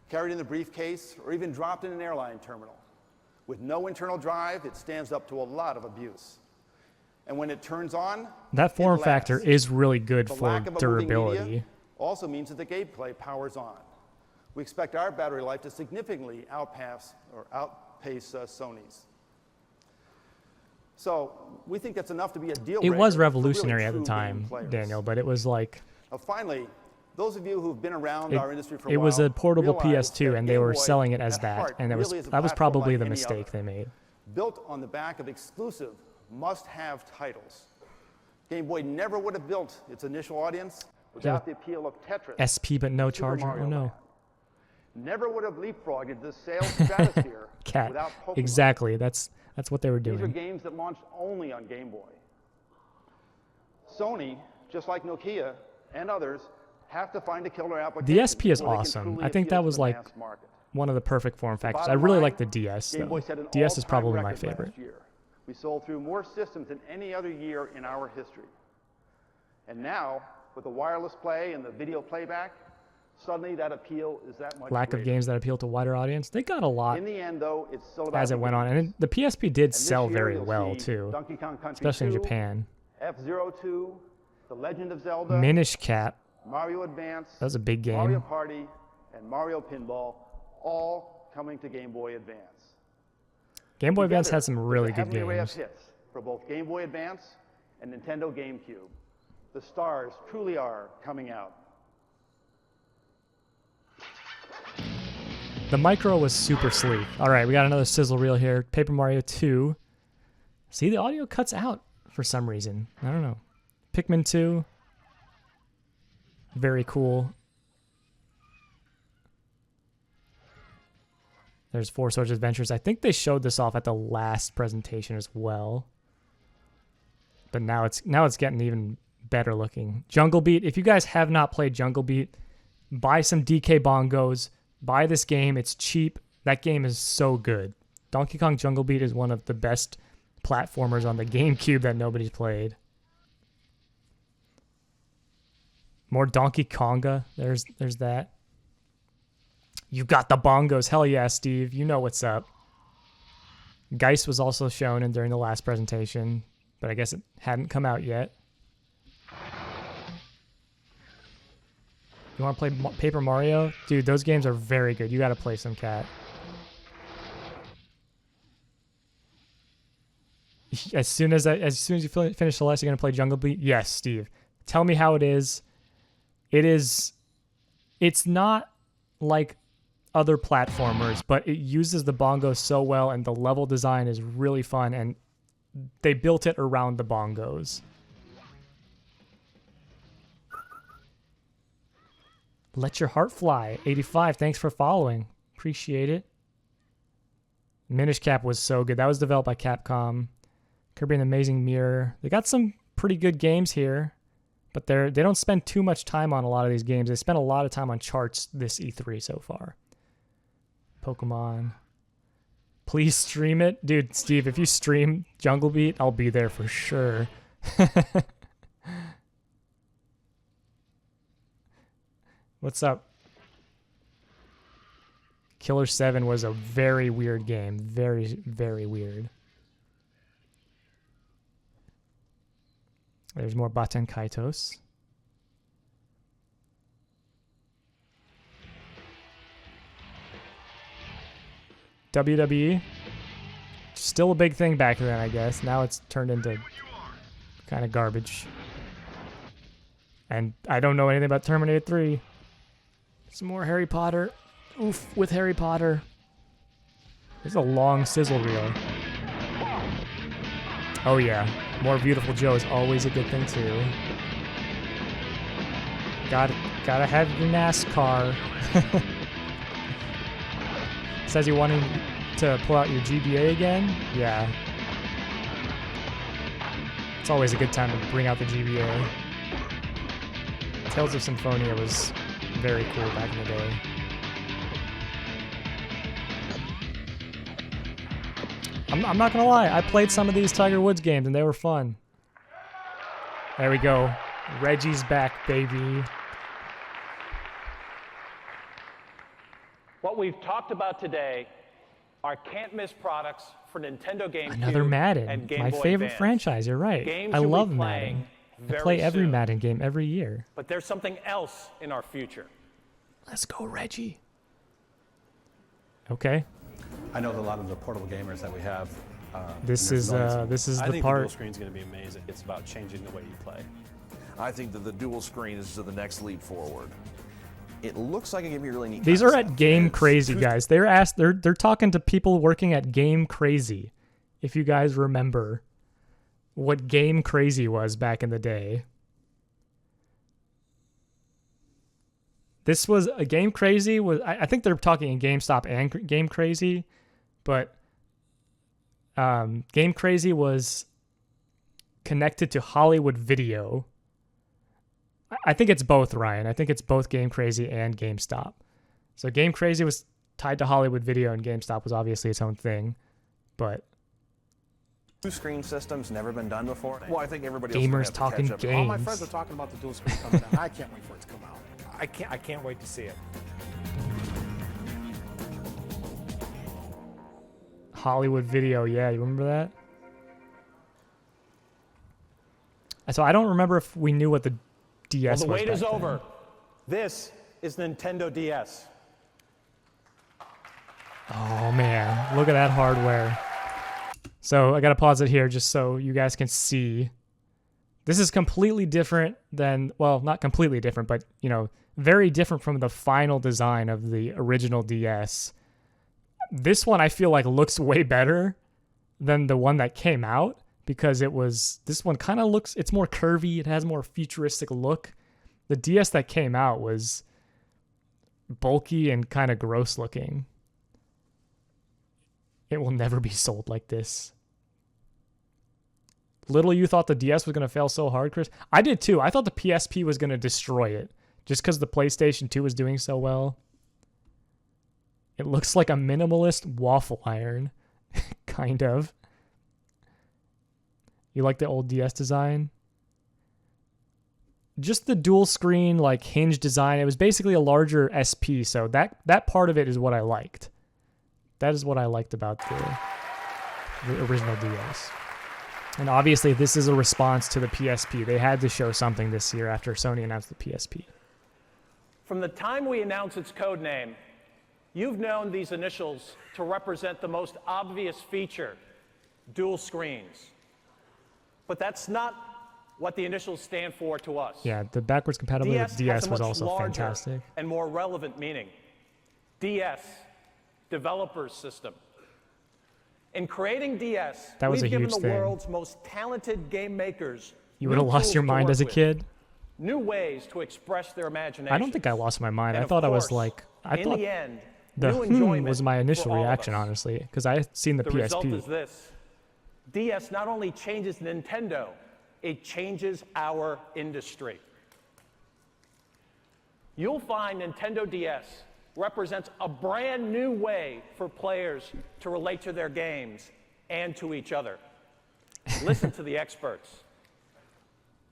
carried in the briefcase, or even dropped in an airline terminal. With no internal drive, it stands up to a lot of abuse. And when it turns on, That form it factor lasts. is really good The for lack of a moving durability. media also means that the gameplay powers on. We expect our battery life to significantly outpace Sony's. So we think that's enough to be a deal It breaker was for really revolutionary at the true time, game players. Daniel, but it was like Now, finally, those of you who've been around our industry for a it while was a portable realize PS2 that and they Game were Boy selling it as at that, heart and really is a that was platform probably like the any mistake other, they made. built on the back of exclusive must-have titles. Game Boy never would have built its initial audience without the appeal of Tetris. SP but no Super charger. Mario Oh no. Land. Never would have leapfrogged into the sales stratosphere Cat. without Pokemon. Exactly. That's what they were These are doing. games that launched only on Game Boy. Sony, just like Nokia and others, have to find a killer application. The SP is before they can awesome. truly I think appeal that to was the like mass market. one of the perfect form factors. I Bottom really line, like the DS Game Boy though. set an DS is all-time probably my record favorite. last year. We sold through more systems than any other year in our history. And now, with the wireless play and the video playback, suddenly that appeal is that much Lack of greater. games that appeal to wider audience. They got a lot In the end, though, it's still about as it the went on, games. and the PSP did And this sell year very you'll well see too, Donkey Kong Country especially in 2, Japan. F-Zero 2, The Legend of Zelda, Minish Cap. Mario Advance, That was a big game. Mario Party, and Mario Pinball, all coming to Game Boy Advance. Game Boy Advance Together, had some really there's a good heavenly array of games. hits for both Game Boy Advance and Nintendo GameCube. The stars truly are coming out. The Micro was super sleek. All right, we got another sizzle reel here. Paper Mario 2. See, the audio cuts out for some reason. I don't know. Pikmin 2. Very cool. There's Four Swords Adventures. I think they showed this off at the last presentation as well. But now it's getting even better looking. Jungle Beat. If you guys have not played Jungle Beat, buy some DK bongos. Buy this game. It's cheap. That game is so good. Donkey Kong Jungle Beat is one of the best platformers on the GameCube that nobody's played. More Donkey Konga. There's that. You got the bongos. Hell yeah, Steve. You know what's up. Geist was also shown during the last presentation, but I guess it hadn't come out yet. You want to play Paper Mario? Dude, those games are very good. You got to play some, Cat. As soon as you finish Celeste, you're going to play Jungle Beat? Yes, Steve. Tell me how it is. It's not like other platformers, but it uses the bongos so well, and the level design is really fun, and they built it around the bongos. Let Your Heart Fly, 85. Thanks for following. Appreciate it. Minish Cap was so good. That was developed by Capcom. Kirby and the Amazing Mirror. They got some pretty good games here, but they don't spend too much time on a lot of these games. They spent a lot of time on charts this E3 so far. Pokemon. Please stream it. Dude, Steve, if you stream Jungle Beat, I'll be there for sure. What's up? Killer 7 was a very weird game. Very, very weird. There's more Baten Kaitos. WWE. Still a big thing back then, I guess. Now it's turned into kind of garbage. And I don't know anything about Terminator 3. Some more Harry Potter. Oof, with Harry Potter. There's a long sizzle reel. Oh yeah, more Beautiful Joe is always a good thing too. Gotta have your NASCAR. Says you wanting to pull out your GBA again? Yeah. It's always a good time to bring out the GBA. Tales of Symphonia was very cool back in the day. I'm not gonna lie, I played some of these Tiger Woods games and they were fun. There we go. Reggie's back, baby. What we've talked about today are can't-miss products for Nintendo GameCube Another Madden, and Game my Boy favorite Advance. franchise. You're right. Games I you'll be love playing Madden. I very play every soon. Madden game every year. But there's something else in our future. Let's go, Reggie. Okay. I know that a lot of the portable gamers that we have. This is I the think the dual part. screen is going to be amazing. It's about changing the way you play. I think that the dual screen is the next leap forward. It looks like it can be really neat. These are at concept. Game It's- Crazy, guys. They're talking to people working at Game Crazy. If you guys remember what Game Crazy was back in the day. This was a Game Crazy was I think they're talking in GameStop and Game Crazy, but Game Crazy was connected to Hollywood Video. I think it's both, Ryan. I think it's both Game Crazy and GameStop. So Game Crazy was tied to Hollywood Video and GameStop was obviously its own thing, but Two screen systems never been done before. Well, I think everybody Gamers else is gonna have talking to catch up. games. All my friends are talking about the dual screen coming out. I can't wait for it to come out. I can't wait to see it. Hollywood Video, yeah, you remember that? So I don't remember if we knew what the DS Well, was. the wait back is then. over. This is Nintendo DS. Oh man, look at that hardware. So I gotta pause it here just so you guys can see. This is completely different than, well, not completely different, but very different from the final design of the original DS. This one I feel like looks way better than the one that came out because this one kind of looks, it's more curvy, it has more futuristic look. The DS that came out was bulky and kind of gross looking. It will never be sold like this. Little you thought the DS was going to fail so hard, Chris. I did too. I thought the PSP was going to destroy it just because the PlayStation 2 was doing so well. It looks like a minimalist waffle iron, kind of. You like the old DS design? Just the dual screen, like hinge design. It was basically a larger SP, so that part of it is what I liked. That is what I liked about the original DS. And obviously, this is a response to the PSP. They had to show something this year after Sony announced the PSP. From the time we announced its code name, you've known these initials to represent the most obvious feature, dual screens. But that's not what the initials stand for to us. Yeah, the backwards compatibility with has DS a was much also larger fantastic. and more relevant meaning. DS, Developers System. In creating DS, That was we've a given huge the thing. world's most talented game makers You would have new lost tools your to mind work as a with, kid. new ways to express their imagination. I don't think I lost my mind. And I of thought I was course, like, I in thought the end, the new enjoyment was my for initial all of reaction, us. honestly, because I had seen the The result is PSP. this: DS not only changes Nintendo, it changes our industry. You'll find Nintendo DS represents a brand new way for players to relate to their games and to each other. Listen to the experts.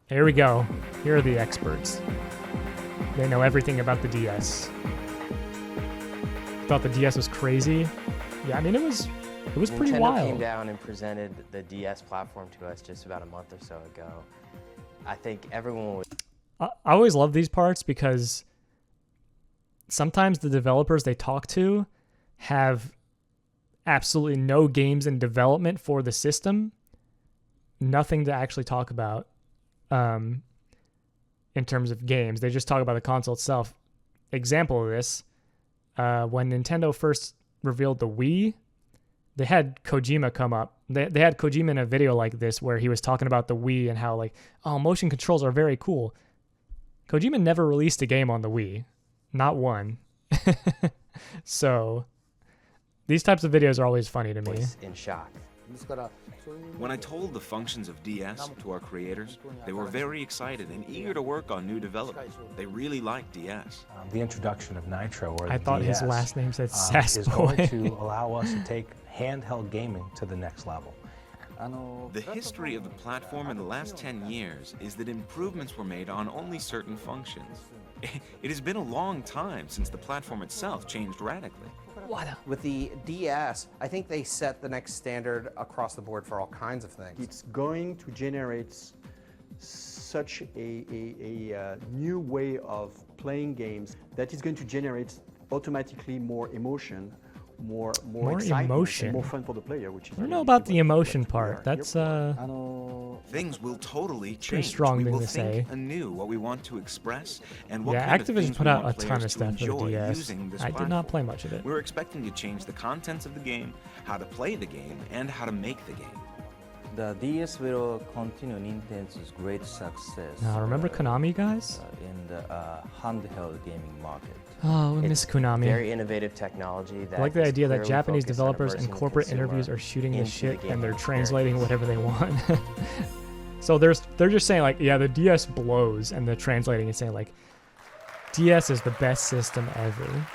Here we go. Here are the experts. They know everything about the DS. Thought the DS was crazy. Yeah, I mean it was pretty Nintendo wild. came down and presented the DS platform to us just about a month or so ago. I think everyone was I always love these parts because sometimes the developers they talk to have absolutely no games in development for the system, nothing to actually talk about in terms of games. They just talk about the console itself. Example of this, when Nintendo first revealed the Wii, they had Kojima come up. They had Kojima in a video like this where he was talking about the Wii and how like, oh, motion controls are very cool. Kojima never released a game on the Wii. Not one. So these types of videos are always funny to me. in shock. When I told the functions of DS to our creators, they were very excited and eager to work on new development. They really liked DS. The introduction of Nitro, or I the thought his DS, last name said is going Sassboy. to allow us to take handheld gaming to the next level. The history of the platform in the last 10 years is that improvements were made on only certain functions. It has been a long time since the platform itself changed radically. With the DS, I think they set the next standard across the board for all kinds of things. It's going to generate such a new way of playing games that is going to generate automatically more emotion, more excitement, emotion. and more fun for the player. Which is I don't know about the emotion part. That's Things will totally change. pretty strong we thing will to say. think anew what we want to express and what Yeah, kind of Activision things put we out want a ton players of to stuff for the enjoy DS. using this I did not play platform. much of it. We're expecting to change the contents of the game, how to play the game, and how to make the game. The DS will continue Nintendo's great success. Now, remember Konami, guys? In the handheld gaming market. Oh, we miss Konami. Very innovative technology. That I like the is idea that clearly Japanese focused on developers in immersing the corporate consumer interviews are shooting this into the shit and gaming they're translating experience. whatever they want. So they're just saying like, yeah, the DS blows, and they're translating and saying like, DS is the best system ever.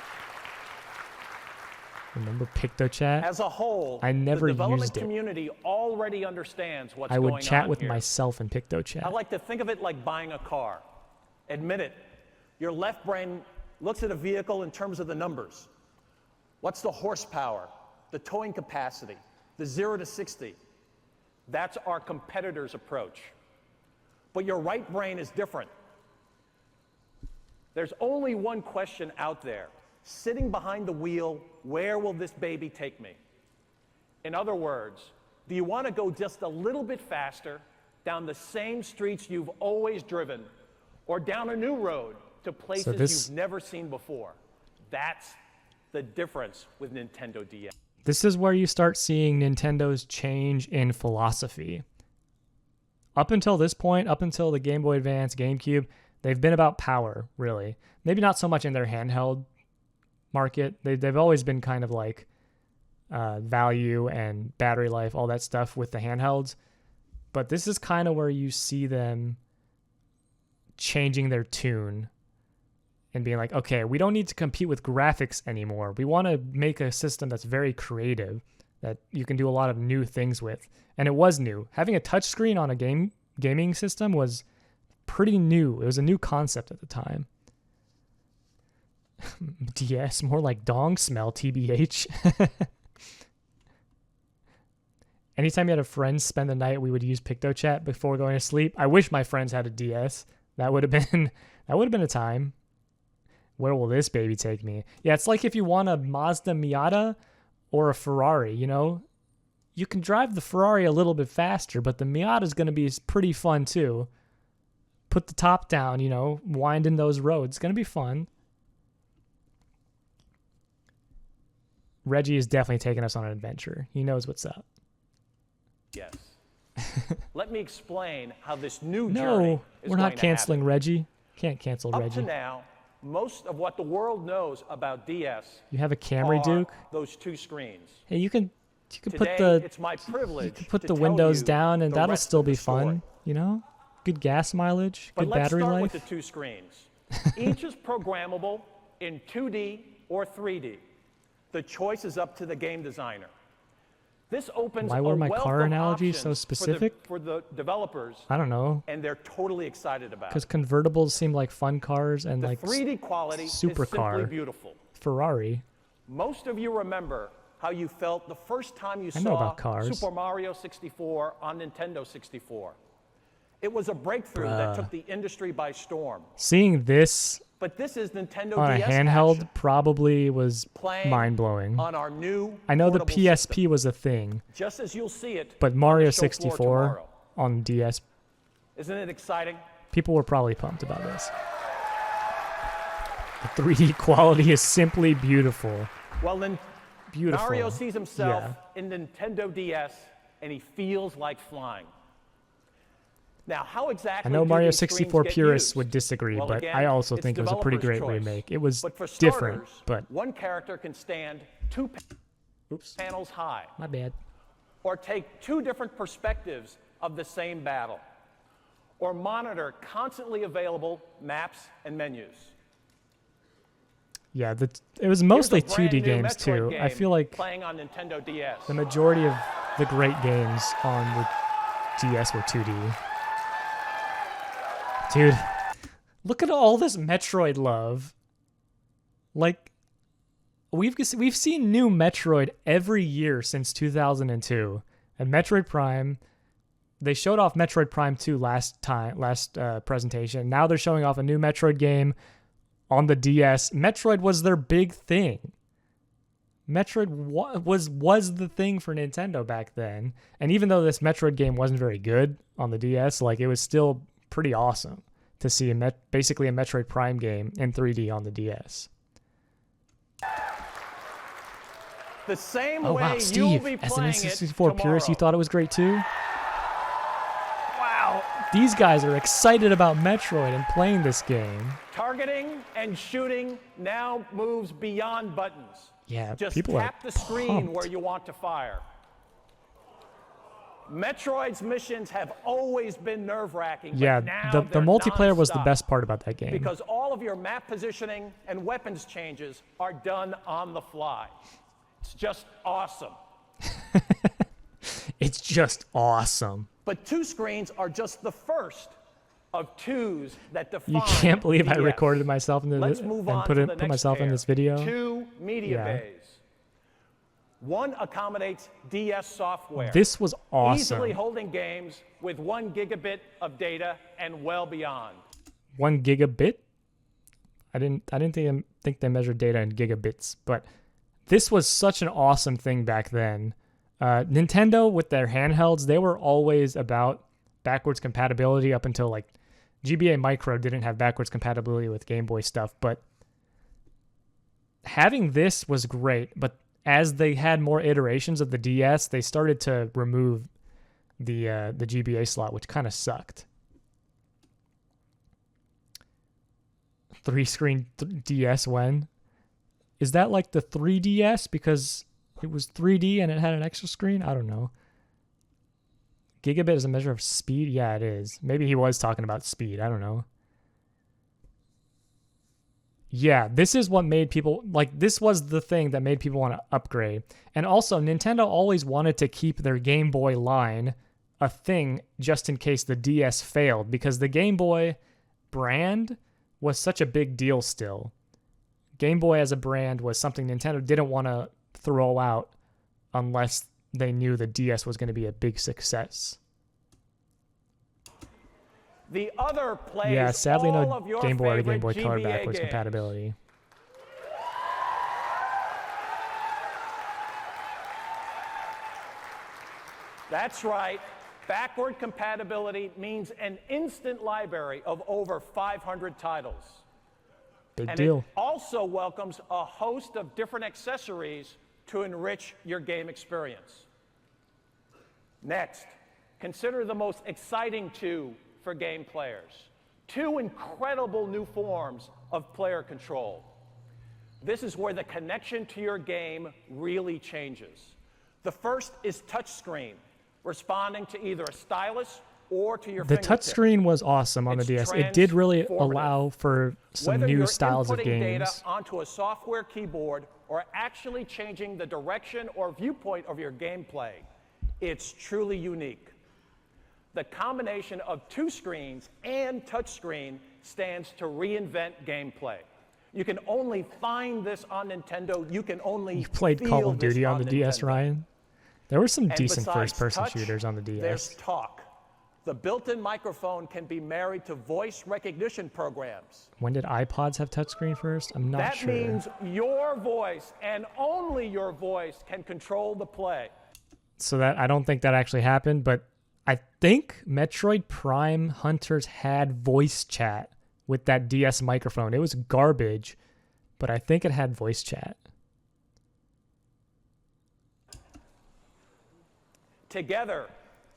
Remember PictoChat? As a whole, I never the development used it. community already understands what's I going on would chat with here. myself in PictoChat. I like to think of it like buying a car. Admit it. Your left brain looks at a vehicle in terms of the numbers. What's the horsepower, the towing capacity, the 0 to 60? That's our competitor's approach. But your right brain is different. There's only one question out there. Sitting behind the wheel, where will this baby take me? In other words, do you want to go just a little bit faster down the same streets you've always driven, or down a new road to places you've never seen before? That's the difference with Nintendo DS. This is where you start seeing Nintendo's change in philosophy. Up until this point, up until the Game Boy Advance, GameCube, they've been about power, really. Maybe not so much in their handheld market. They've always been kind of like value and battery life, all that stuff with the handhelds. But this is kind of where you see them changing their tune and being like, okay, we don't need to compete with graphics anymore. We want to make a system that's very creative, that you can do a lot of new things with. And it was new. Having a touchscreen on a gaming system was pretty new. It was a new concept at the time. DS, more like dong smell, TBH. Anytime you had a friend spend the night, we would use PictoChat before going to sleep. I wish my friends had a DS. That would have been a time. Where will this baby take me? Yeah, it's like if you want a Mazda Miata or a Ferrari, you know? You can drive the Ferrari a little bit faster, but the Miata is going to be pretty fun too. Put the top down, you know, wind in those roads. It's going to be fun. Reggie is definitely taking us on an adventure. He knows what's up. Yes. Let me explain how this new journey No, is we're not going to canceling happen. Reggie. Can't cancel Up Reggie. to now, most of what the world knows about DS You have a Camry, are Duke? those two screens. Hey, you can You could Today, put the it's my privilege you could put to the tell windows you down, and the that'll rest still of the be story. fun. You know, good gas mileage, But good let's battery start life. with the two screens. Each is programmable in 2D or 3D. The choice is up to the game designer. This opens Why a were my wealth car of analogies so options specific? for the developers, I don't know, and they're totally excited about because it. convertibles seem like fun cars and The like 3D quality is supercar. simply beautiful. Ferrari. Most of you remember how you felt the first time you I know saw about cars. Super Mario 64 on Nintendo 64. It was a breakthrough that Bruh. took the industry by storm. Seeing this But this is Nintendo on a DS handheld action, probably was playing mind-blowing. on our new I know the portable PSP system, was a thing, just as you'll see it but on Mario the show floor 64 tomorrow. on DS, Isn't it exciting? people were probably pumped about this. The 3D quality is simply beautiful. Well, then Beautiful. Mario sees himself Yeah. in Nintendo DS, and he feels like flying. Now, how exactly I know do Mario these screens 64 get purists used? would disagree, Well, but again, I also it's think it was a pretty great developer's choice. remake. It was But for different, starters, but one character can stand two oops, panels high, my bad. or take two different perspectives of the same battle, or monitor constantly available maps and menus. Yeah, it was mostly Here's a brand 2D new games Metroid too. I game feel like playing on Nintendo DS. the majority of the great games on the DS were 2D. Dude, look at all this Metroid love. Like, we've seen new Metroid every year since 2002. And Metroid Prime, they showed off Metroid Prime 2 last presentation. Now they're showing off a new Metroid game on the DS. Metroid was their big thing. Metroid was the thing for Nintendo back then. And even though this Metroid game wasn't very good on the DS, like, it was still pretty awesome to see basically a Metroid Prime game in 3D on the DS. The same Oh way wow, you'll Steve, be as an playing N64 it purist, you tomorrow. thought it was great too? Wow. These guys are excited about Metroid and playing this game. Targeting and shooting now moves beyond buttons. Yeah, Just people tap are the screen pumped. where you want to fire. Metroid's missions have always been nerve-wracking, Yeah, but now the they're multiplayer was the nonstop, best part about that game. because all of your map positioning and weapons changes are done on the fly. It's just awesome. It's just awesome. But two screens are just the first of twos that define You can't believe I DS. recorded myself into Let's this move and on put to the next myself in pair. this video. Two media Yeah. bays. One accommodates DS software. This was awesome. Easily holding games with 1 gigabit of data and well beyond. 1 gigabit? I didn't think they measured data in gigabits, but this was such an awesome thing back then. Nintendo with their handhelds, they were always about backwards compatibility up until like GBA Micro didn't have backwards compatibility with Game Boy stuff, but having this was great. But as they had more iterations of the DS, they started to remove the GBA slot, which kind of sucked. 3-screen DS when? Is that like the 3DS because it was 3D and it had an extra screen? I don't know. Gigabit is a measure of speed? Yeah, it is. Maybe he was talking about speed. I don't know. Yeah, this is what made people, like, this was the thing that made people want to upgrade. And also, Nintendo always wanted to keep their Game Boy line a thing just in case the DS failed, because the Game Boy brand was such a big deal still. Game Boy as a brand was something Nintendo didn't want to throw out unless they knew the DS was going to be a big success. The other plays Yeah, sadly all no of your Game Boy or favorite Game Boy Color GBA backwards games. compatibility. That's right. Backward compatibility means an instant library of over 500 titles. Big And deal. it also welcomes a host of different accessories to enrich your game experience. Next, consider the most exciting two for game players. Two incredible new forms of player control. This is where the connection to your game really changes. The first is touchscreen, responding to either a stylus or to your The fingertip. touchscreen was awesome on the DS. It did really allow for some Whether new you're styles of inputting games. data onto a software keyboard or actually changing the direction or viewpoint of your gameplay, it's truly unique. The combination of two screens and touchscreen stands to reinvent gameplay. You can only find this on Nintendo. You can only You played feel Call of this Duty on the DS, Nintendo. Ryan? There were some And decent besides first-person touch, shooters on the There's DS. talk. The built-in microphone can be married to voice recognition programs. When did iPods have touchscreen first? I'm not That sure. means your voice and only your voice can control the play. So that I don't think that actually happened, but I think Metroid Prime Hunters had voice chat with that DS microphone. It was garbage, but I think it had voice chat. Together,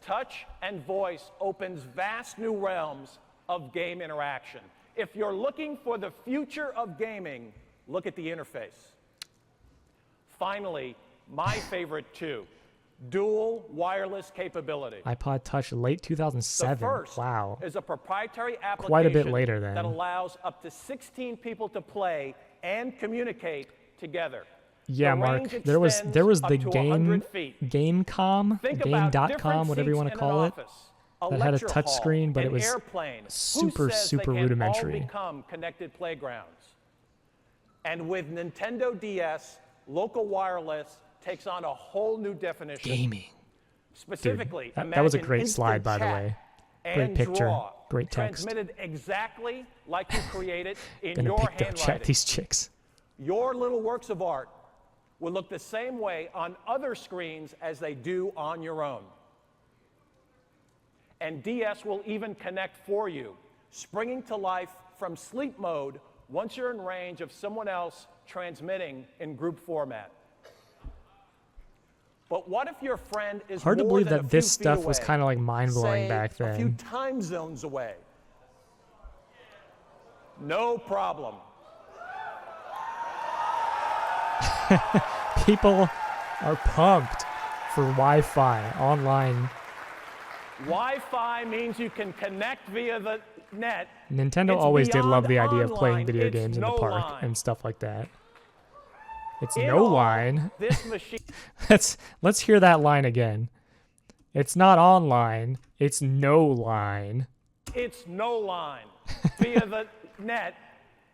touch and voice opens vast new realms of game interaction. If you're looking for the future of gaming, look at the interface. Finally, my favorite too, dual wireless capability. iPod Touch late The 2007. first Wow. is a proprietary application Quite a bit later then. that allows up to 16 people to play and communicate together. Yeah, The Mark. range There was extends the up to 100 feet. Gamecom, Think about Game.com, different whatever you seats want in to an call it. office, a That had a lecture touch hall, screen, but an it was airplane. Who super, says super they rudimentary. Can't all become connected playgrounds. And with Nintendo DS, local wireless takes on a whole new definition. Gaming. Specifically, Dude, that was a imagine great instant slide, by the chat way. Great and picture, draw, great text. transmitted exactly like you created in Gonna your pick up chat handwriting. these chicks. Your little works of art will look the same way on other screens as they do on your own. And DS will even connect for you, springing to life from sleep mode once you're in range of someone else transmitting in group format. But what if your friend is Hard to more believe than a that few this feet stuff was away, kind of like mind-blowing say, back a few then. time zones away? No problem. People are pumped for Wi-Fi online. Wi-Fi means you can connect via the net. Nintendo It's always did love beyond the idea of playing online, video it's games in the no park line. and stuff like that. It's In no all, line. This machine. Let's hear that line again. It's not online. It's no line. It's no line via the net.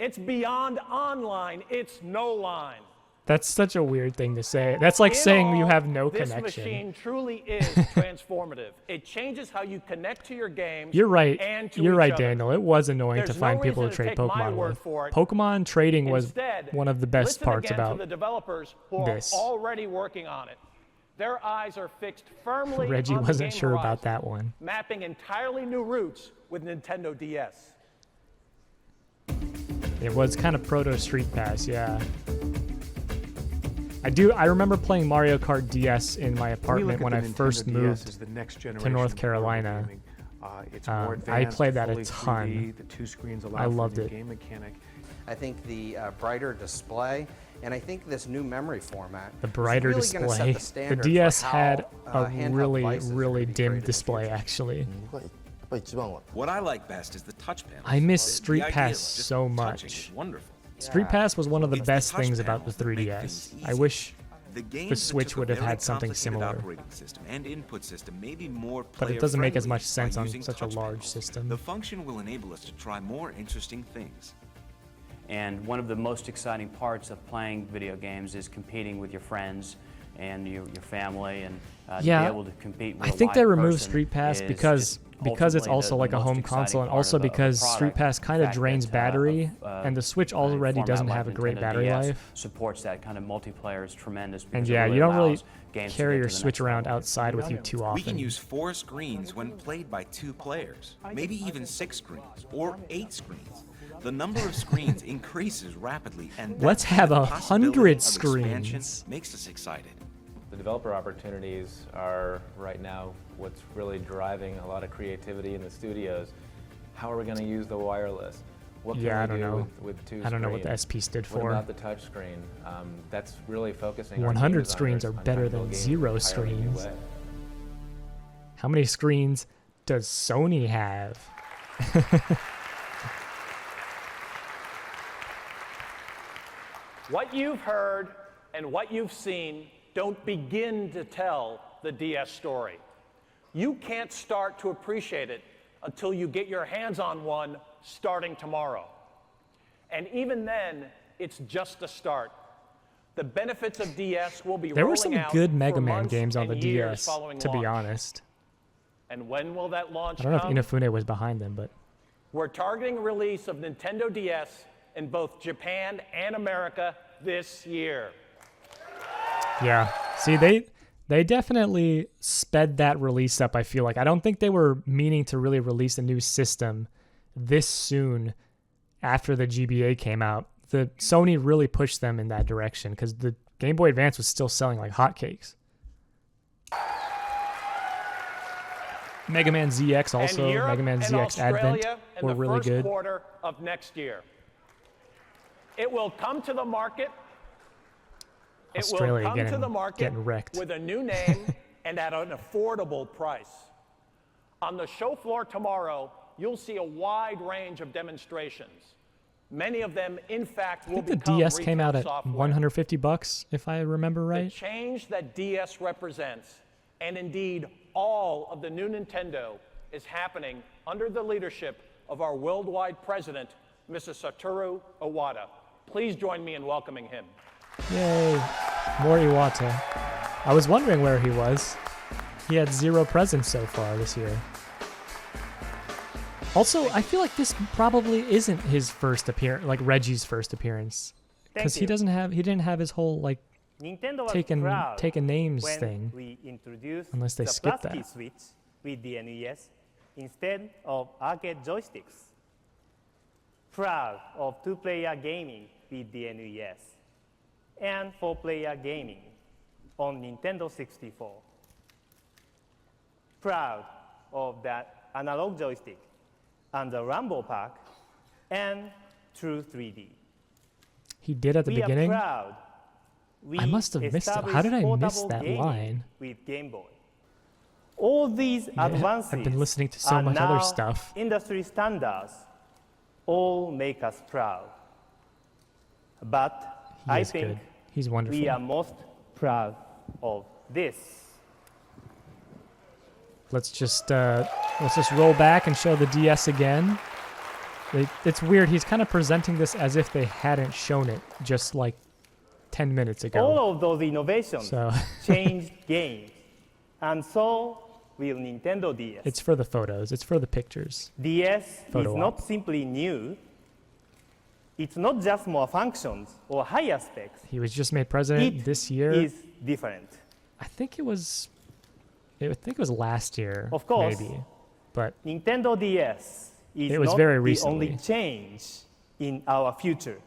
It's beyond online. It's no line. That's such a weird thing to say. That's like In saying you all, have no this connection. machine truly is transformative. It changes how you connect to your games. You're right. And to You're each right, other. Daniel. It was annoying There's to find no people to reason trade take my Pokemon word with. for it. Pokemon trading was Instead, one of the best listen parts again about to the developers who this. are already working on it. Their eyes are fixed firmly Reggie on the wasn't game sure horizon, about that one. mapping entirely new routes with Nintendo DS. It was kind of proto Street Pass, yeah. I remember playing Mario Kart DS in my apartment when I first moved to North Carolina. It's more I advanced, played that a fully ton. 3D, the two screens allow I for loved new it. game mechanic. I think the brighter display, and I think this new memory format. The brighter is really gonna set display. the The standard DS for how, had a handheld really, devices are really gonna be dim created in the display, future. actually. What I like best is the touch panel. I miss The Street idea of Pass just so touching much. is wonderful. Street Pass was one of the It's best touch things about the panels that make 3DS. things I easy. wish The games the that Switch took a would have very had something complicated similar. operating system and input system may be more But it doesn't make as much player-friendly sense by on using such a touch large panels. system. The function will enable us to try more interesting things. And one of the most exciting parts of playing video games is competing with your friends and your family, and to Yeah, be able to compete with I a think live they removed person Street Pass is because it's ultimately also the like a most home exciting console, and part also of the because Street product. Pass kind The of fact drains that, battery, of, and the Switch a already format doesn't like have a great Nintendo battery DS life. supports that kind of multiplayer is tremendous. And because it yeah, you don't really allows games to carry get your to the Switch next around level. outside with you too often. We can use 4 screens when played by 2 players, maybe even 6 screens or 8 screens. The number of screens increases rapidly, and Let's that have kind of 100 possibility of expansion screens. makes us excited. The developer opportunities are right now what's really driving a lot of creativity in the studios. How are we going to use the wireless? What Yeah, I can we don't do know. with two I don't know what the screens? SP stood What for. about the touch screen? That's really focusing our 100 game screens designers are on better trying to than build games 0 in an entirely new screens. way. How many screens does Sony have? What you've heard and what you've seen don't begin to tell the DS story. You can't start to appreciate it until you get your hands on one starting tomorrow. And even then, it's just a start. The benefits of DS will be There were rolling some out good Mega for Man months games on the and years DS, following to be launch. honest. And when will that launch I don't know come? if Inafune was behind them, but We're targeting release of Nintendo DS in both Japan and America this year. yeah. See, they definitely sped that release up, I feel like. I don't think they were meaning to really release a new system this soon after the GBA came out. The Sony really pushed them in that direction because the Game Boy Advance was still selling like hotcakes. Mega Man ZX also, and Europe Mega Man and ZX Advent Australia in were the really first good. quarter of next year. It will come to the market. It will Australia come to the market getting wrecked. with a new name and at an affordable price. On the show floor tomorrow, you'll see a wide range of demonstrations. Many of them, in fact, I will think the become DS came retail out at software. $150, if I remember The right. change that DS represents, and indeed all of the new Nintendo, is happening under the leadership of our worldwide president, Mr. Satoru Iwata. Please join me in welcoming him. Yay, more Iwata. I was wondering where he was. He had 0 presents so far this year. Also, I feel like this probably isn't his first appearance, like Reggie's first appearance, because he didn't have his whole like Nintendo was taking proud names when thing. we introduced Unless they the skip plus key that. switch with the NES instead of arcade joysticks. Proud of two-player gaming with the NES and four-player gaming on Nintendo 64. Proud of that analog joystick and the Rumble Pack and True 3D. He did at the We beginning. Are proud. We I must have missed it. How did I miss established that portable line? gaming with Game Boy. All these Yeah, advances I've been listening to so are much other now stuff. industry standards. All make us proud. But He I is think good. He's wonderful. we are most proud of this. Let's just roll back and show the DS again. It's weird. He's kind of presenting this as if they hadn't shown it just like 10 minutes ago. All of those innovations So changed games. And so will Nintendo DS. it's for the photos. It's for the pictures. DS Photo is op. not simply new. It's not just more functions or higher specs. He was just made president It this year. is different. I think it was last year. Of course, maybe, but Nintendo DS is It was not very the recently. only change in our future.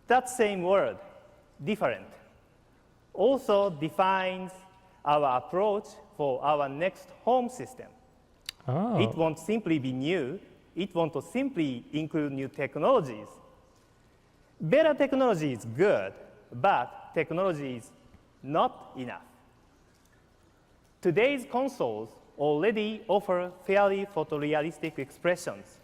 That same word, different, also defines our approach for our next home system. Oh. It won't simply be new. It won't simply include new technologies. Better technology is good, but technology is not enough. Today's consoles already offer fairly photorealistic expressions.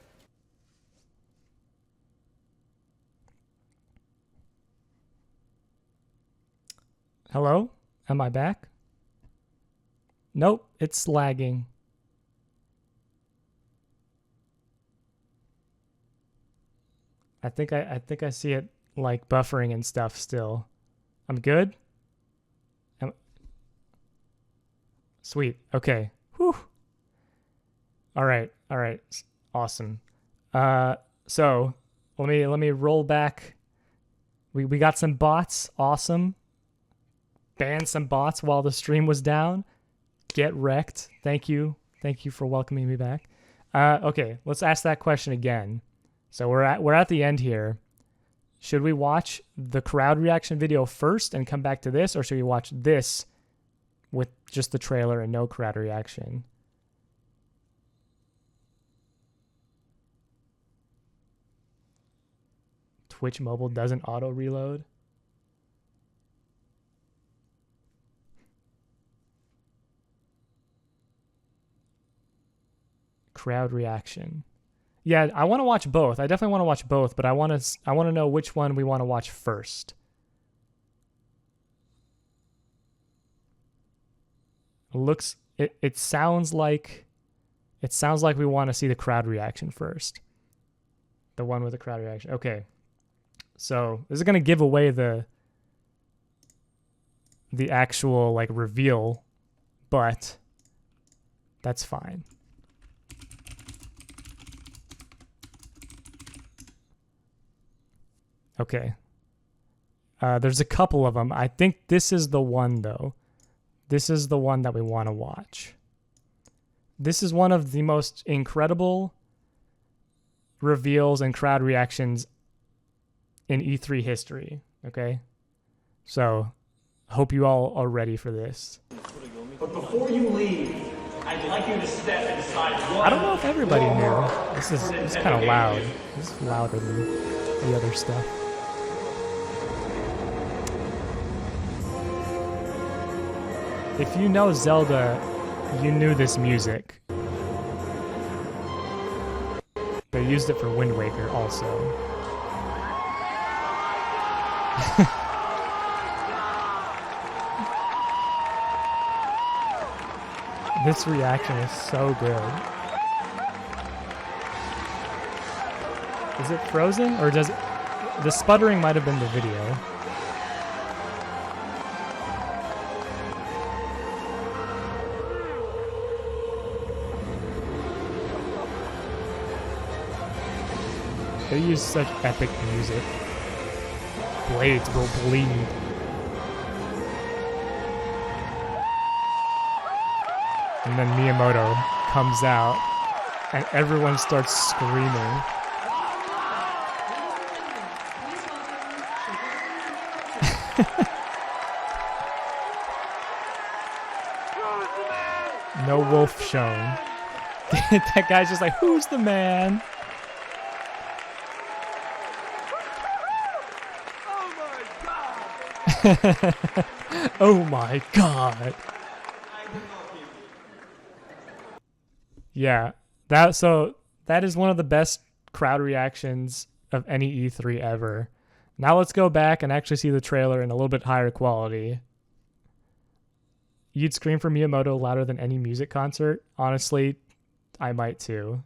Hello? Am I back? Nope, it's lagging. I think I see it like buffering and stuff still. I'm good? Sweet. Okay. Whew. All right. Awesome. So let me roll back. We got some bots. Awesome. Banned some bots while the stream was down. Get wrecked. Thank you for welcoming me back. Okay, let's ask that question again. So we're at the end here. Should we watch the crowd reaction video first and come back to this, or should we watch this with just the trailer and no crowd reaction? Twitch Mobile doesn't auto reload. Crowd reaction. Yeah, I want to watch both. I definitely want to watch both, but I want to know which one we want to watch first. It sounds like we want to see the crowd reaction first. The one with the crowd reaction. Okay. So, this is going to give away the actual like reveal, but that's fine. Okay. There's a couple of them. I think this is the one, though. This is the one that we want to watch. This is one of the most incredible reveals and crowd reactions in E3 history. Okay? So, hope you all are ready for this. But before you leave, I'd like you to step inside one. I don't know if everybody knew. This is kind of loud. This is louder than the other stuff. If you know Zelda, you knew this music. They used it for Wind Waker also. This reaction is so good. Is it frozen or does it... The sputtering might have been the video. They use such epic music. Blades will bleed. And then Miyamoto comes out and everyone starts screaming. No wolf shown. That guy's just like, who's the man? Oh my god. Yeah, that is one of the best crowd reactions of any E3 ever. Now let's go back and actually see the trailer in a little bit higher quality. You'd scream for Miyamoto louder than any music concert? Honestly, I might too.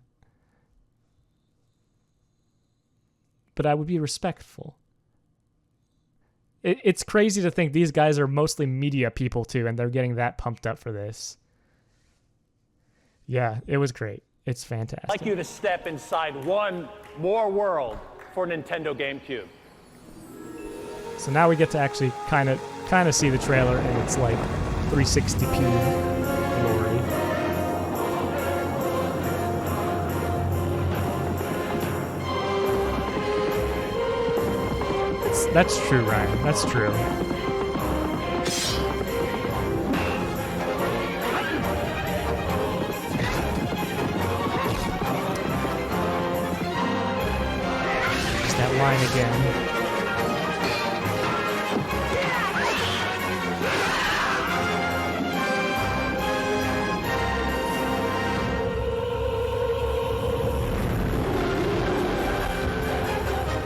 But I would be respectful. It's crazy to think these guys are mostly media people too, and they're getting that pumped up for this. Yeah, it was great. It's fantastic. I'd like you to step inside one more world for Nintendo GameCube. So now we get to actually kind of see the trailer in its like 360p glory. That's true, Ryan. That's true. Just that line again.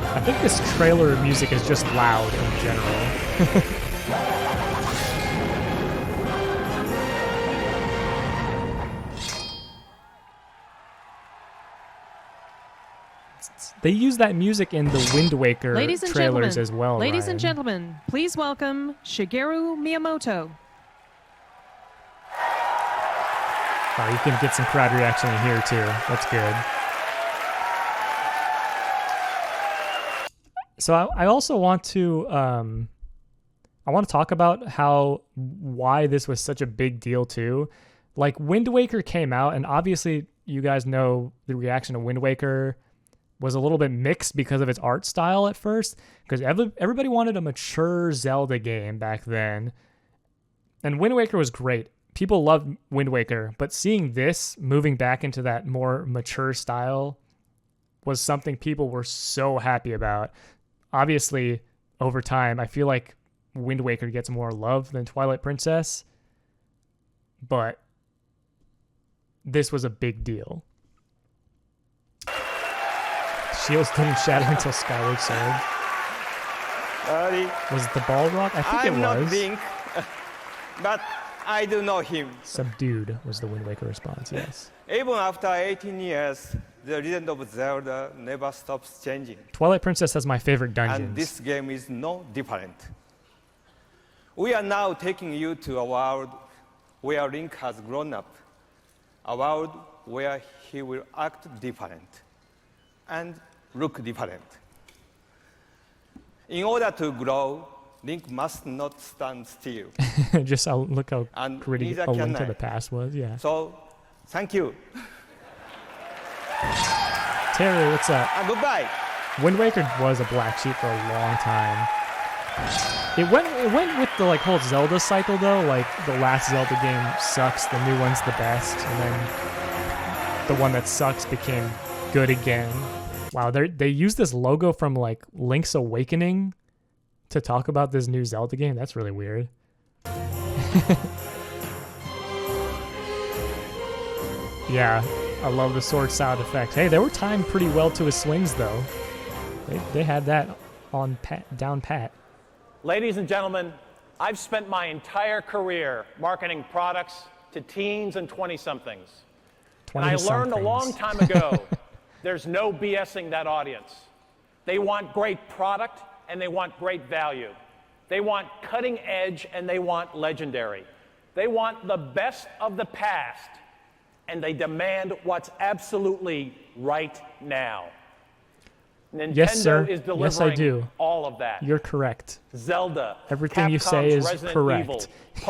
I think this trailer music is just loud in general. They use that music in the Wind Waker trailers as well. Ladies Ryan. and gentlemen, please welcome Shigeru Miyamoto. Oh, you can get some crowd reaction in here too. That's good. So I also want to talk about why this was such a big deal too. Like Wind Waker came out, and obviously you guys know the reaction to Wind Waker was a little bit mixed because of its art style at first, because everybody wanted a mature Zelda game back then. And Wind Waker was great. People loved Wind Waker, but seeing this moving back into that more mature style was something people were so happy about. obviously over time, I feel like Wind Waker gets more love than Twilight Princess, but this was a big deal. Shields didn't shatter until Skyward Sword. Was it the Balrog? I think it was. Link, but I do know him. Subdued was the Wind Waker response, yes. Even after 18 years, the Legend of Zelda never stops changing. Twilight Princess has my favorite dungeons. And this game is no different. We are now taking you to a world where Link has grown up, a world where he will act different and look different. In order to grow, Link must not stand still. Just look how And pretty neither A can Link to I. the Past was, yeah. So, thank you. Terry, what's up? And goodbye. Wind Waker was a black sheep for a long time. It went with the whole Zelda cycle though. Like the last Zelda game sucks, the new one's the best, and then the one that sucks became good again. Wow, they used this logo from Link's Awakening to talk about this new Zelda game. That's really weird. Yeah, I love the sword sound effects. Hey, they were timed pretty well to his swings though. They had that on down pat. Ladies and gentlemen, I've spent my entire career marketing products to teens and 20-somethings. And I learned a long time ago, there's no BSing that audience. They want great product and they want great value. They want cutting edge and they want legendary. They want the best of the past and they demand what's absolutely right now. Nintendo Yes, sir. is delivering Yes, I do. all of that. You're correct. Zelda, Everything you say Capcom's is Resident correct. Evil,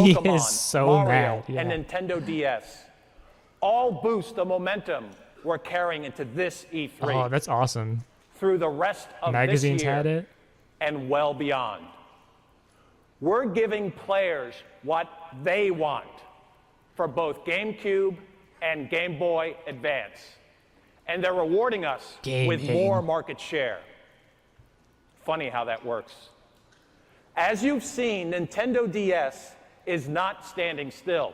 He Pokemon, is so Mario, mad. Yeah. and Nintendo DS all boost the momentum we're carrying into this E3 Oh, that's awesome. through the rest of Magazines this year had it. and well beyond. We're giving players what they want for both GameCube and Game Boy Advance. And they're rewarding us with more market share. Funny how that works. As you've seen, Nintendo DS is not standing still.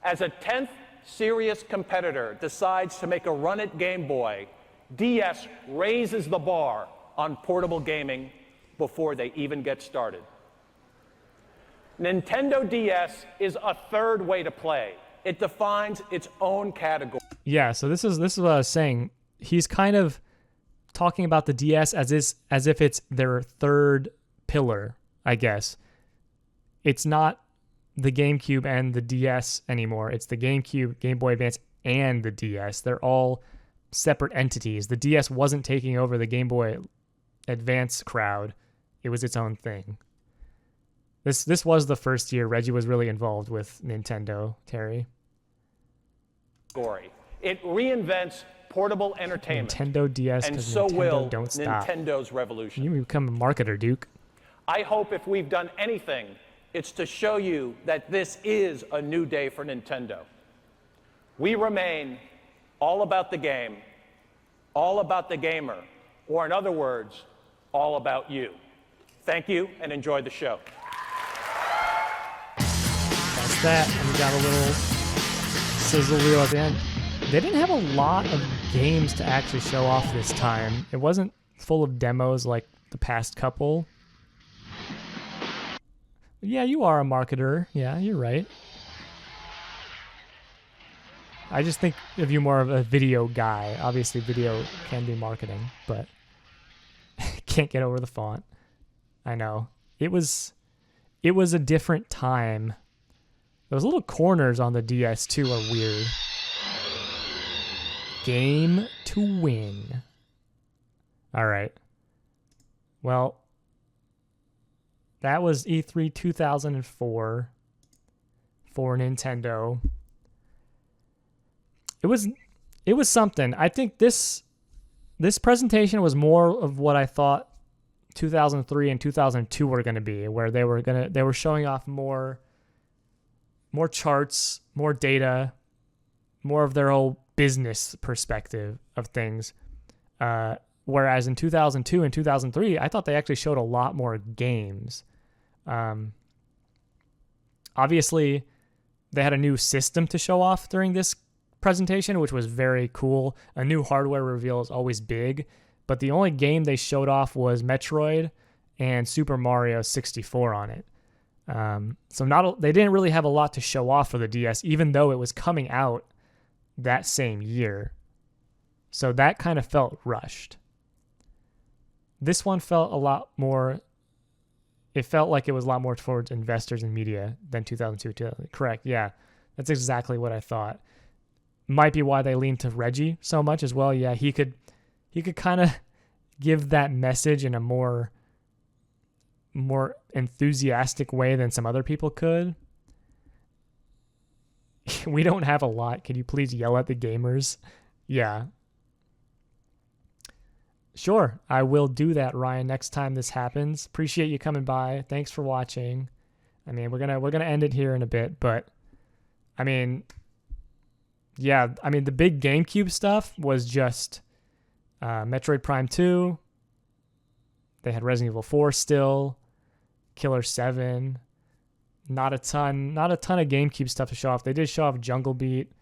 As a 10th serious competitor decides to make a run at Game Boy, DS raises the bar on portable gaming before they even get started. Nintendo DS is a third way to play. It defines its own category. Yeah, so this is what I was saying. He's kind of talking about the DS as if it's their third pillar, I guess. It's not the GameCube and the DS anymore. It's the GameCube, Game Boy Advance, and the DS. They're all separate entities. The DS wasn't taking over the Game Boy Advance crowd. It was its own thing. This was the first year Reggie was really involved with Nintendo, Terry. It reinvents portable entertainment. Nintendo DS, and 'cause so Nintendo will don't stop. Nintendo's revolution. You become a marketer, Duke. I hope if we've done anything, it's to show you that this is a new day for Nintendo. We remain all about the game, all about the gamer, or in other words, all about you. Thank you and enjoy the show. That's that, and we got a little sizzle reel at the end. They didn't have a lot of games to actually show off this time. It wasn't full of demos like the past couple. Yeah, you are a marketer. Yeah, you're right. I just think of you more of a video guy. Obviously, video can be marketing, but can't get over the font. I know. It was a different time. Those little corners on the DS2 are weird. Game to win. All right. Well, that was E3 2004 for Nintendo. It was something. I think this presentation was more of what I thought 2003 and 2002 were going to be, where they were showing off more charts, more data, more of their whole business perspective of things. Whereas in 2002 and 2003, I thought they actually showed a lot more games. Obviously, they had a new system to show off during this presentation, which was very cool. A new hardware reveal is always big, but the only game they showed off was Metroid and Super Mario 64 on it. So they didn't really have a lot to show off for the DS, even though it was coming out that same year. So that kind of felt rushed. This one felt a lot more, it felt like it was a lot more towards investors and media than 2002. Correct, yeah. That's exactly what I thought. Might be why they leaned to Reggie so much as well. Yeah, he could kind of give that message in a more enthusiastic way than some other people could. We don't have a lot. Could you please yell at the gamers? Yeah. Sure, I will do that, Ryan, next time this happens. Appreciate you coming by. Thanks for watching. I mean, we're gonna end it here in a bit, but I mean, yeah, I mean the big GameCube stuff was just Metroid Prime 2. They had Resident Evil 4 still, Killer 7. Not a ton of GameCube stuff to show off. They did show off Jungle Beat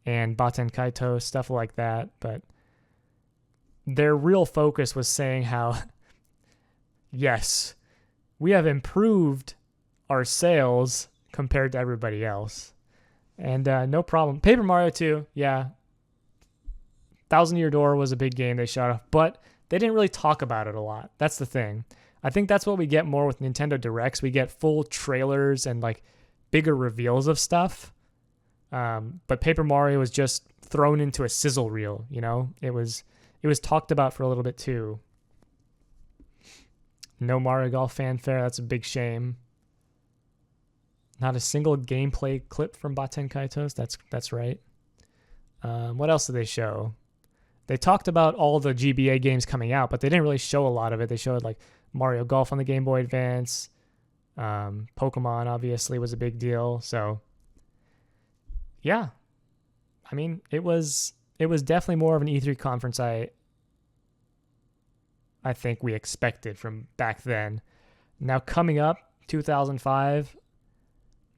and Baten Kaitos, stuff like that, but their real focus was saying how, yes, we have improved our sales compared to everybody else. And no problem. Paper Mario 2, yeah. Thousand Year Door was a big game they showed off, but they didn't really talk about it a lot. That's the thing. I think that's what we get more with Nintendo Directs. We get full trailers and like bigger reveals of stuff. But Paper Mario was just thrown into a sizzle reel, you know? It was talked about for a little bit too. No Mario Golf fanfare. That's a big shame. Not a single gameplay clip from Baten Kaitos. That's right. What else did they show? They talked about all the GBA games coming out, but they didn't really show a lot of it. They showed like Mario Golf on the Game Boy Advance. Pokemon obviously was a big deal. So yeah, I mean, it was definitely more of an E3 conference I think we expected from back then. Now coming up, 2005.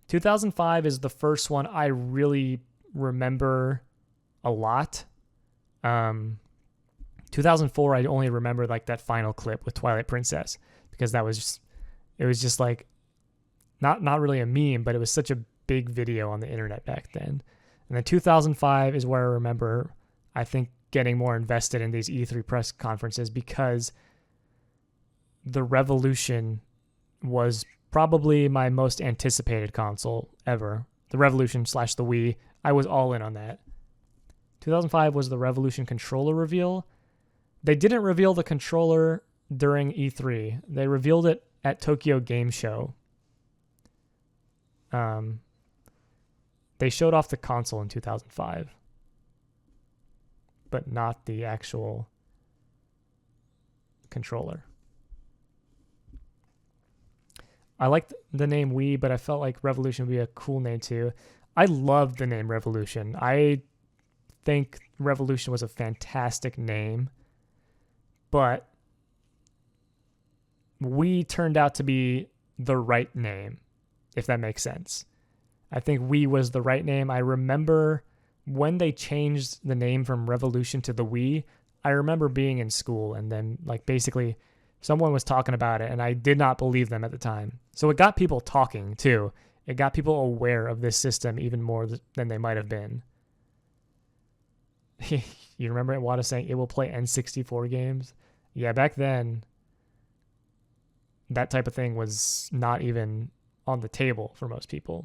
2005 is the first one I really remember a lot. 2004, I only remember like that final clip with Twilight Princess because it was just like not really a meme, but it was such a big video on the internet back then. And then 2005 is where I remember, I think, getting more invested in these E3 press conferences because the Revolution was probably my most anticipated console ever. The Revolution / the Wii. I was all in on that. 2005 was the Revolution controller reveal. They didn't reveal the controller during E3. They revealed it at Tokyo Game Show. They showed off the console in 2005, but not the actual controller. I liked the name Wii, but I felt like Revolution would be a cool name too. I loved the name Revolution. I think Revolution was a fantastic name, but Wii turned out to be the right name, if that makes sense. I think Wii was the right name. I remember when they changed the name from Revolution to the Wii, I remember being in school and then like basically someone was talking about it and I did not believe them at the time. So it got people talking too. It got people aware of this system even more than they might have been. You remember Iwata saying it will play N64 games? Yeah, back then, that type of thing was not even on the table for most people.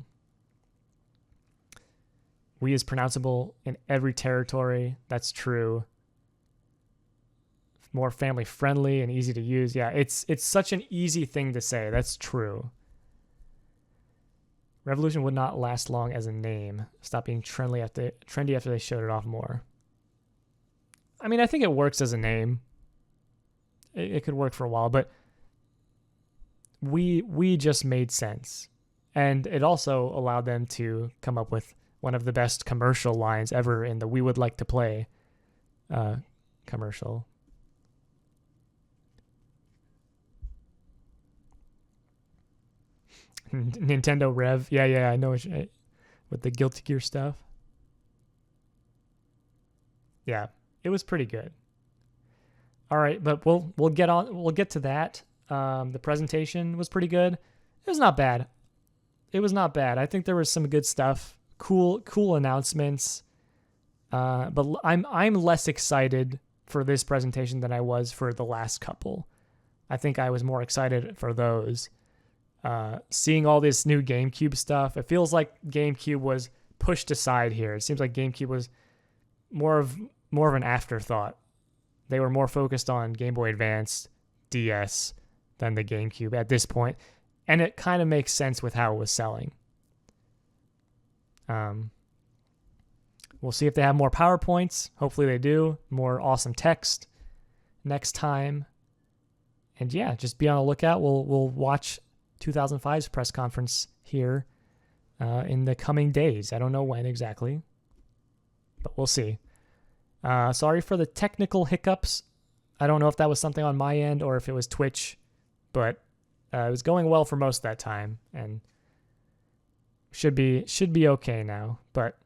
Wii is pronounceable in every territory. That's true. More family friendly and easy to use. Yeah, it's such an easy thing to say. That's true. Revolution would not last long as a name. Stop being trendy after they showed it off more. I mean, I think it works as a name. It could work for a while, but we just made sense. And it also allowed them to come up with one of the best commercial lines ever in the We Would Like to Play commercial. Nintendo Rev. Yeah, I know with the Guilty Gear stuff. Yeah, it was pretty good. All right, but we'll get to that. The presentation was pretty good. It was not bad. I think there was some good stuff. Cool announcements. But I'm less excited for this presentation than I was for the last couple. I think I was more excited for those. Seeing all this new GameCube stuff, it feels like GameCube was pushed aside here. It seems like GameCube was more of an afterthought. They were more focused on Game Boy Advance, DS than the GameCube at this point, and it kind of makes sense with how it was selling. We'll see if they have more PowerPoints. Hopefully they do. More awesome text next time. And yeah, just be on the lookout. We'll watch 2005's press conference here in the coming days. I don't know when exactly, but we'll see. Sorry for the technical hiccups. I don't know if that was something on my end or if it was Twitch, but it was going well for most of that time and should be okay now. But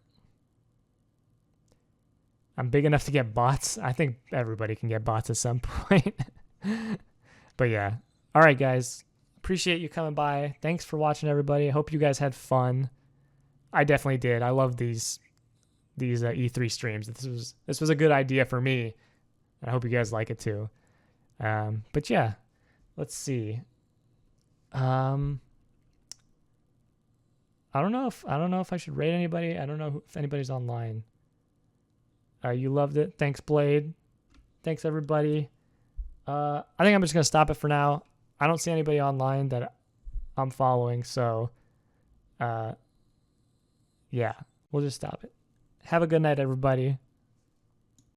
I'm big enough to get bots. I think everybody can get bots at some point. But yeah. All right, guys. Appreciate you coming by. Thanks for watching, everybody. I hope you guys had fun. I definitely did. I love these E3 streams. This was a good idea for me. I hope you guys like it too. But yeah, let's see. I don't know if I should rate anybody. I don't know if anybody's online. You loved it. Thanks, Blade. Thanks, everybody. I think I'm just gonna stop it for now. I don't see anybody online that I'm following, so yeah, we'll just stop it. Have a good night, everybody.